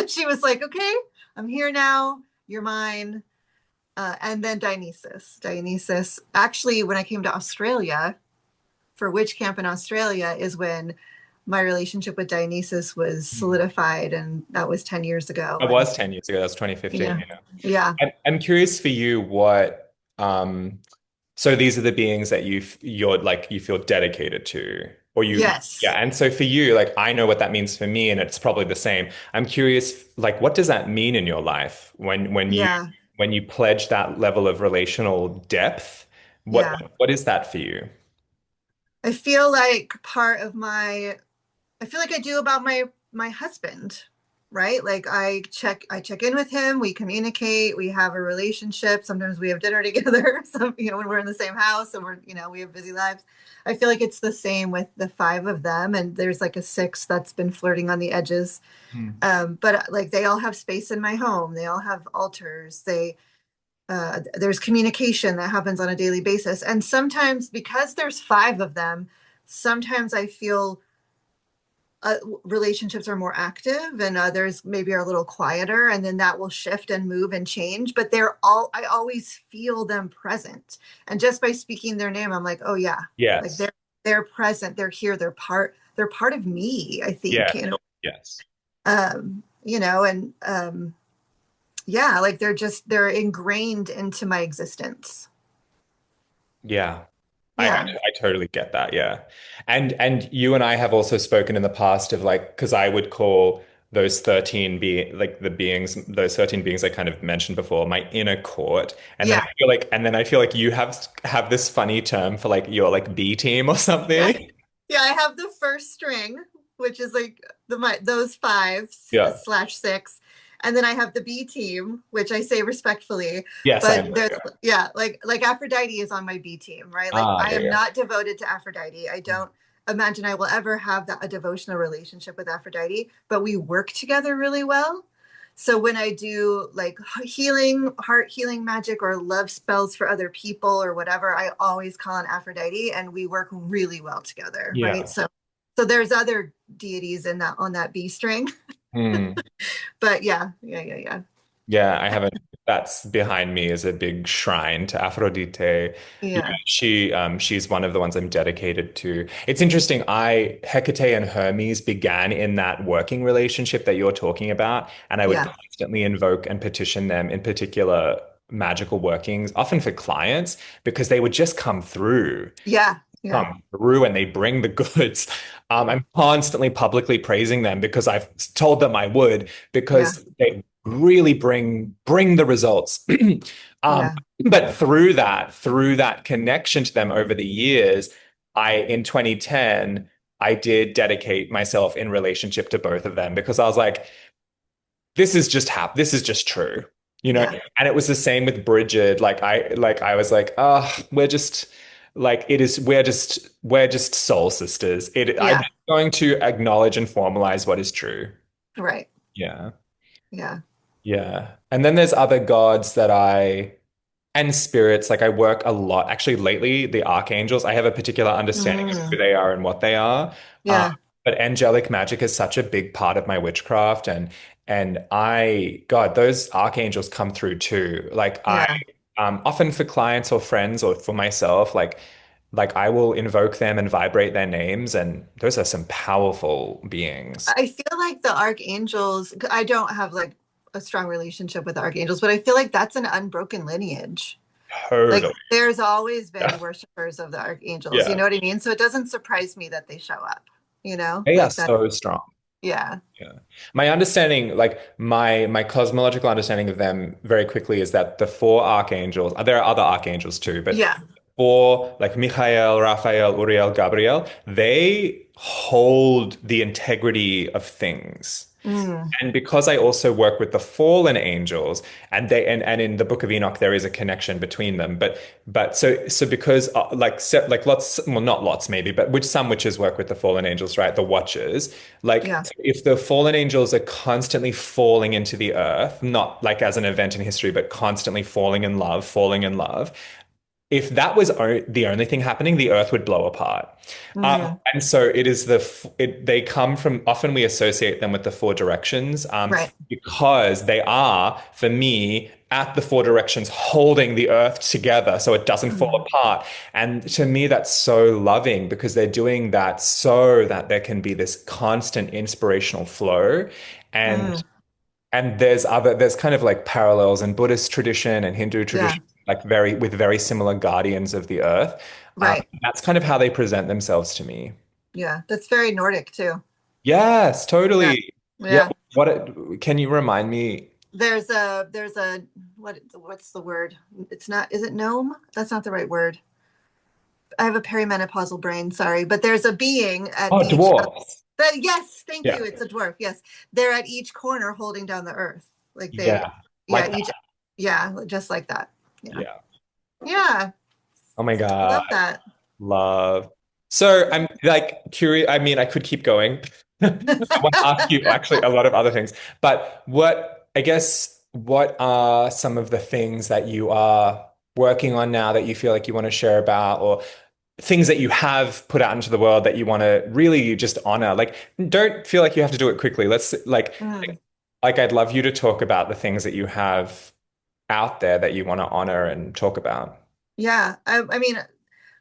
She was like, okay, I'm here now. You're mine. And then Dionysus. Dionysus, actually, when I came to Australia for witch camp in Australia, is when my relationship with Dionysus was solidified. And that was 10 years ago. It And was 10 years ago. That was 2015. yeah, Yeah. yeah, I'm curious for you so these are the beings that you're like, you feel dedicated to, or yeah. yes, And so for you, like, I know what that means for me, and it's probably the same. I'm curious, like, what does that mean in your life yeah, when you pledge that level of relational depth? What, yeah. what is that for you? I feel like part of my I feel like I do about my husband, right? Like I check in with him, we communicate, we have a relationship. Sometimes we have dinner together, when we're in the same house and we have busy lives. I feel like it's the same with the five of them, and there's like a sixth that's been flirting on the edges. Hmm. But like they all have space in my home. They all have altars. There's communication that happens on a daily basis. And sometimes because there's five of them, sometimes I feel relationships are more active and others maybe are a little quieter, and then that will shift and move and change, but I always feel them present, and just by speaking their name I'm like, oh yeah, like Yes. they're present, they're here, they're part of me, I think, Yeah. Yes. and yeah, like they're ingrained into my existence. Yeah. Yeah, I totally get that. Yeah. And you and I have also spoken in the past of like, because I would call those 13 those 13 beings I kind of mentioned before, my inner court. yeah. And then I feel like you have this funny term for like your like B team or Yeah. something. Yeah, I have the first string, which is like those five Yeah. slash six, and then I have the B team, which I say respectfully. Yes, I But know. there's Yeah. yeah, like Aphrodite is on my B team, right? Like Ah, I yeah, am yeah. not devoted to Aphrodite. I don't imagine I will ever have a devotional relationship with Aphrodite, but we work together really well. So when I do like heart healing magic or love spells for other people or whatever, I always call on Aphrodite and we work really well together, right? Yeah. So there's other deities in that on that B string, Hmm. but yeah, yeah, yeah, yeah, Yeah, I haven't. That's behind me is a big shrine to Aphrodite. Yeah, yeah, she's one of the ones I'm dedicated to. It's interesting. Hecate and Hermes began in that working relationship that you're talking about, and I would yeah, constantly invoke and petition them in particular magical workings, often for clients, because they would just yeah, yeah, come through and they bring the goods. I'm constantly publicly praising them because I've told them I would, yeah, because they really bring the results. Um, yeah, but through that connection to them over the years, in 2010, I did dedicate myself in relationship to both of them because I was like, this is just true, you know. yeah, And it was the same with Bridget. I was like, oh, we're just like it is we're just soul sisters. I'm yeah, just going to acknowledge and formalize what is true. right, Yeah. yeah, Yeah. And then there's other gods that I and spirits, like I work a lot. Actually, lately, the archangels, I have a particular understanding of who Mm, they are and what they are. Uh, yeah, but angelic magic is such a big part of my witchcraft, and God, those archangels come through too. Like I yeah. often for clients or friends or for myself, like I will invoke them and vibrate their names, and those are some powerful beings. I feel like the archangels, I don't have like a strong relationship with the archangels, but I feel like that's an unbroken lineage. Like Totally. there's always been Yeah. worshipers of the archangels, you Yeah. know what I mean? So it doesn't surprise me that they show up, They are like that. so strong. Yeah. Yeah. My understanding, like my cosmological understanding of them very quickly is that the four archangels, there are other archangels too, but Yeah. four, like Michael, Raphael, Uriel, Gabriel, they hold the integrity of things. Mm, And because I also work with the fallen angels, and in the Book of Enoch there is a connection between them, but so because like lots, well, not lots maybe, but which some witches work with the fallen angels, right? The watchers. Like yeah. if the fallen angels are constantly falling into the earth, not like as an event in history, but constantly falling in love, if that was the only thing happening, the earth would blow apart. Mm, And so it is they come from, often we associate them with the four directions, right. because they are, for me, at the four directions, holding the earth together so it doesn't fall Mm, apart. And to me, that's so loving because they're doing that so that there can be this constant inspirational flow. And mm, there's kind of like parallels in Buddhist tradition and Hindu yeah. tradition, like with very similar guardians of the earth. Right. That's kind of how they present themselves to me. Yeah. That's very Nordic too. Yes, Yeah. totally. Yeah. Yeah. Can you remind me? There's a what's the word? It's not, is it gnome? That's not the right word. I have a perimenopausal brain, sorry, but there's a being at Oh, each dwarfs. yes, thank Yeah. you. It's a dwarf. Yes. They're at each corner holding down the earth. Like they Yeah. yeah, Like each that. yeah, just like that. Yeah. Yeah. Yeah. Oh my I God. love that. Love. So I'm like curious. I mean, I could keep going. I want to ask you actually a lot of other things, but what are some of the things that you are working on now that you feel like you want to share about, or things that you have put out into the world that you want to really just honor? Like, don't feel like you have to do it quickly. Let's Mm. like I'd love you to talk about the things that you have out there that you want to honor and talk about. Yeah. I mean,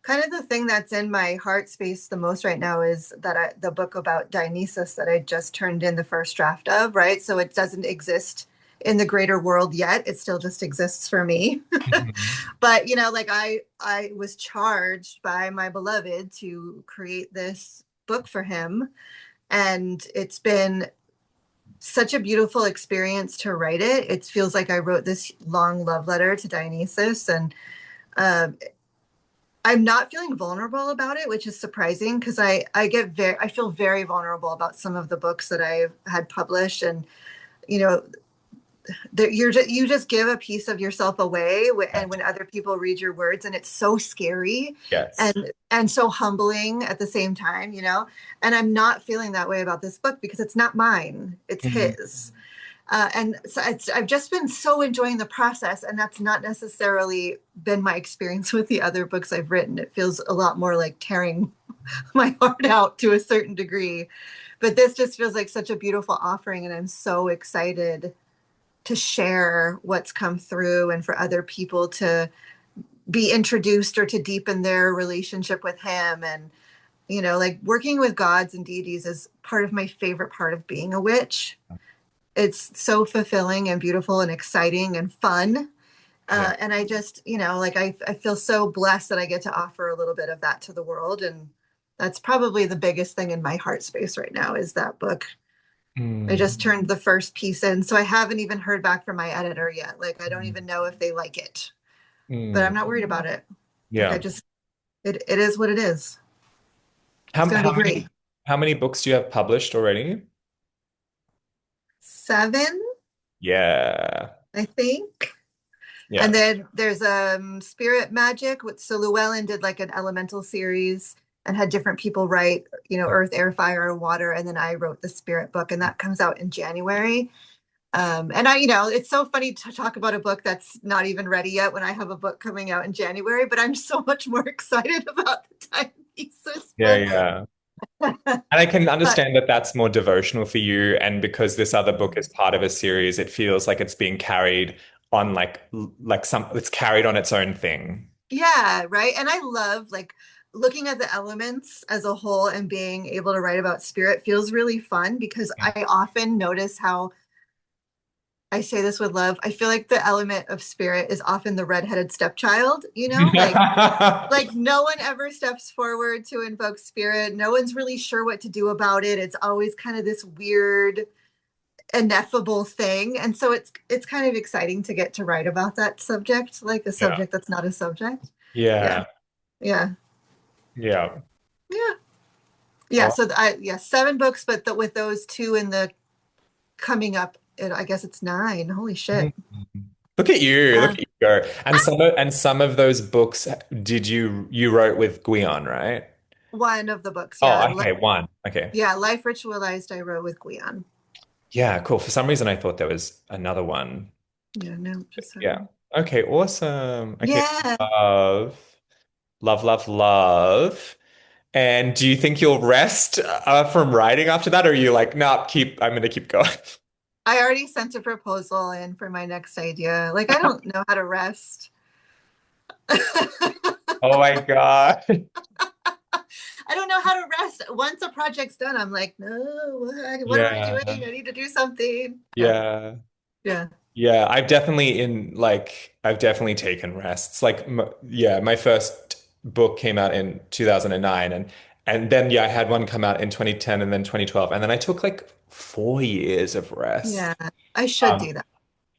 kind of the thing that's in my heart space the most right now is that the book about Dionysus that I just turned in the first draft of, right? So it doesn't exist in the greater world yet. It still just exists for me. Mhm. But like I was charged by my beloved to create this book for him, and it's been such a beautiful experience to write it. It feels like I wrote this long love letter to Dionysus, and uh, I'm not feeling vulnerable about it, which is surprising because I feel very vulnerable about some of the books that I've had published, and you know you just give a piece of yourself away, and when other people read your words, and it's so scary Yes. and so humbling at the same time, and I'm not feeling that way about this book because it's not mine, it's Mhm. his. And so I've just been so enjoying the process, and that's not necessarily been my experience with the other books I've written. It feels a lot more like tearing my heart out to a certain degree, but this just feels like such a beautiful offering, and I'm so excited to share what's come through and for other people to be introduced or to deepen their relationship with him. And like working with gods and deities is part of my favorite part of being a witch. It's so fulfilling and beautiful and exciting and fun. Yeah. And I just, like I feel so blessed that I get to offer a little bit of that to the world. And that's probably the biggest thing in my heart space right now is that book. I Mm, just turned the first piece in, so I haven't even heard back from my editor yet. Like, I don't even know if they like it, but mm. I'm not worried about it. Like, Yeah. it is what it is. It's How going to how be great. many how many books do you have published already? 7, Yeah. I think. And Yeah. then there's Spirit Magic, with so Llewellyn did like an elemental series and had different people write, earth, air, fire, and water. And then I wrote the spirit book, and that comes out in January. And it's so funny to talk about a book that's not even ready yet when I have a book coming out in January, but I'm so much more excited about the Time Thesis Yeah, book. yeah. And I can But understand that that's more devotional for you. And because this other book is part of a series, it feels like it's being carried on like some it's carried on its own thing. yeah, right. And I love like looking at the elements as a whole and being able to write about spirit feels really fun because I often notice how I say this with love. I feel like the element of spirit is often the redheaded stepchild, like no one ever steps forward to invoke spirit. No one's really sure what to do about it. It's always kind of this weird ineffable thing. And so it's kind of exciting to get to write about that subject, like a Yeah. subject that's not a subject. Yeah. Yeah. Yeah. Yeah. Yeah. Yeah. Oh. So yeah, 7 books, but with those two in the coming up, I guess it's 9. Holy shit. Look at you. Look Yeah. at you go. And some of those books you wrote with Guion, right? One of the books. Oh, Yeah. okay, one. Okay. Yeah. Life Ritualized, I wrote with Guion. Yeah, cool. For some reason I thought there was another one. Yeah. No, just Yeah. 7. Okay, awesome. Okay. Yeah. Love. Love, love, love. And do you think you'll rest from writing after that? Or are you like, nah, I'm gonna keep going? I already sent a proposal in for my next idea. Like, I don't know how to rest. Oh my God. I don't know how to rest. Once a project's done, I'm like, no, what am I doing? Yeah. I need to do something. Yeah. Yeah. Yeah. Yeah, I've definitely taken rests. Like yeah, my first book came out in 2009 and then yeah, I had one come out in 2010 and then 2012 and then I took like 4 years of rest. Yeah. I should Um, do that.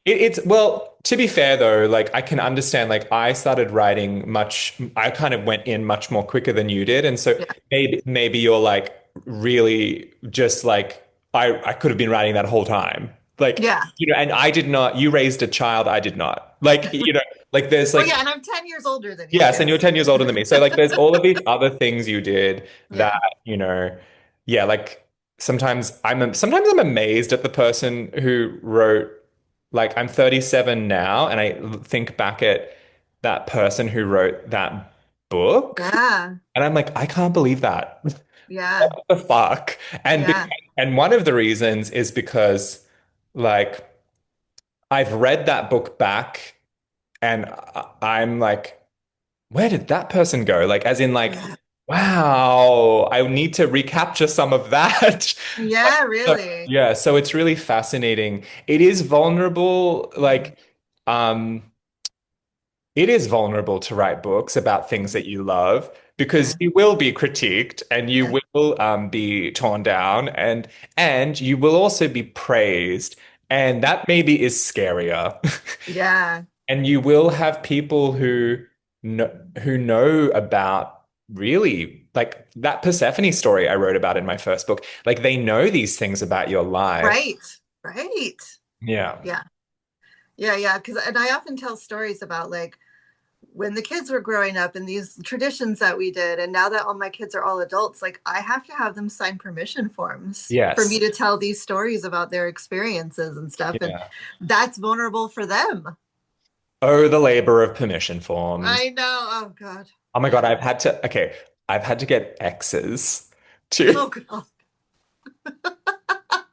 it's well, to be fair though, like I can understand like I kind of went in much more quicker than you did. And so Yeah. maybe you're like really just like I could have been writing that whole time. Like, Yeah. and I did not, you raised a child, I did not. Like, like there's Well, like yeah. And I'm 10 years older than you. yes, and you're Yes. 10 years older than me. So like there's all of these other things you did that, Yeah. you know, yeah, like sometimes I'm amazed at the person who wrote like I'm 37 now and I think back at that person who wrote that book Yeah. and I'm like I can't believe that. Yeah. What the fuck? Yeah. And one of the reasons is because like I've read that book back and I'm like where did that person go? Like, as in, like, Yeah. wow, I need to recapture some of that. Yeah. So, Really. yeah, so it's really fascinating. It is vulnerable, um, it is vulnerable to write books about things that you love because Yeah. you will be critiqued and you Yeah. will be torn down and you will also be praised, and that maybe is scarier. Yeah. And you will have people who know about really like that Persephone story I wrote about in my first book. Like they know these things about your life. Right. Right. Yeah. Yeah. Yeah. Yeah. And I often tell stories about like when the kids were growing up and these traditions that we did. And now that all my kids are all adults, like I have to have them sign permission forms for me Yes. to tell these stories about their experiences and stuff. And Yeah. that's vulnerable for them. Oh, the labor of permission forms. I know. Oh, God. Oh my God, Yeah. I've had to get X's too. Oh, God.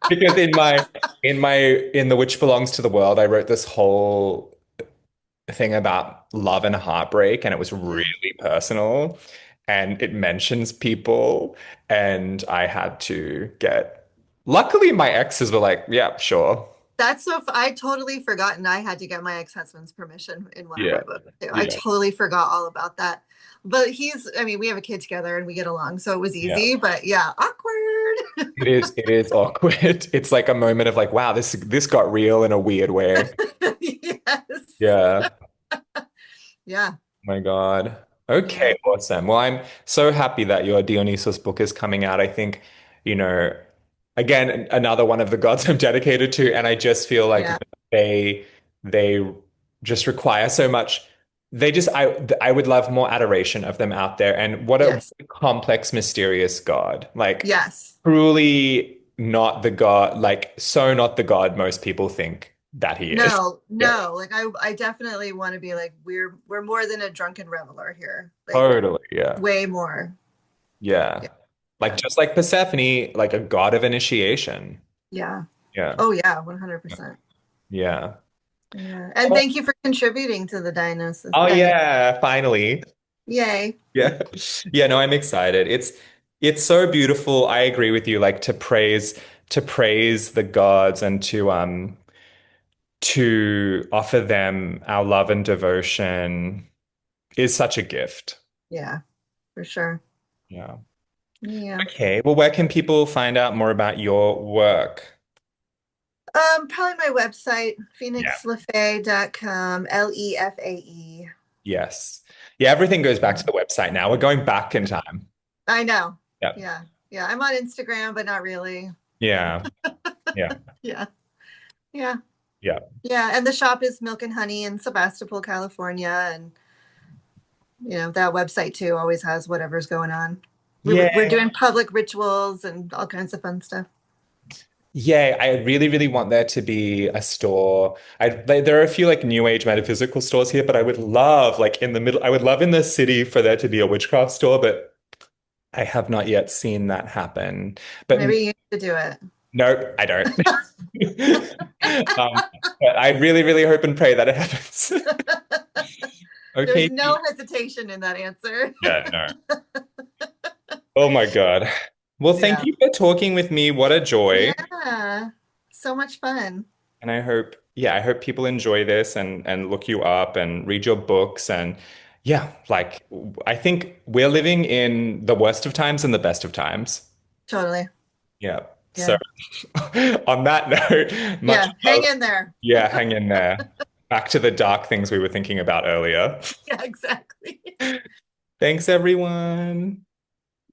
Because in The Which Belongs to the World, I wrote this whole thing about love and heartbreak, and it was Yeah. really personal. And it mentions people, and I had to get. Luckily, my exes were like, "Yeah, sure." That's so. I totally forgotten. I had to get my ex-husband's permission in one of Yeah, my books too. I yeah, totally forgot all about that. But I mean, we have a kid together and we get along, so it was yeah. easy. But yeah, awkward. It is awkward. It's like a moment of like, wow, this got real in a weird way. Yes. Yeah. Yeah. My God. Okay, Yeah. awesome. Well, I'm so happy that your Dionysus book is coming out. I think, you know, again, another one of the gods I'm dedicated to, and I just feel like Yeah. they just require so much. I would love more adoration of them out there. And what a Yes. complex, mysterious God. Like Yes. truly. not the god, like so not the god most people think that he is. No, Yeah, no. Like I definitely want to be like we're more than a drunken reveler here. Like totally. Yeah. way more. Yeah. Yeah. Like just like Persephone, like a god of initiation. Yeah. Yeah. Oh yeah, 100%. Yeah. Yeah. And thank you for contributing to the diagnosis. Oh yeah, finally. Yay. Yeah. Yeah, no, I'm excited. It's so beautiful. I agree with you, like to praise the gods and to offer them our love and devotion is such a gift. Yeah, for sure. Yeah. Yeah. Okay. Well, where can people find out more about your work? Probably my website, Yeah. phoenixlefae.com, Lefae. Yes. Yeah, everything goes back to the website now. We're going back in time. I know. Yeah. Yeah. Yeah. I'm on Instagram, but not really. Yeah. Yeah. Yeah. Yeah. Yeah. Yeah. And the shop is Milk and Honey in Sebastopol, California. And, that website too always has whatever's going on. We're Yeah. doing public rituals and all kinds of fun stuff. Yeah, I really, really want there to be a store. There are a few like new age metaphysical stores here, but I would love like in the middle, I would love in the city for there to be a witchcraft store, but I have not yet seen that happen. But Maybe you need to do it. no, I don't. But I really, really hope and pray that it happens. There's Okay. no hesitation in that answer. Yeah, no. Oh my God. Well, thank Yeah. you for talking with me. What a joy. Yeah. So much fun. And I hope people enjoy this and look you up and read your books. And yeah, like I think we're living in the worst of times and the best of times. Totally. Yeah. So Yeah. on that note, much Yeah. love. Hang in there. Yeah, hang in there. Back to the dark things we were thinking about earlier. Yeah, exactly. Thanks, everyone.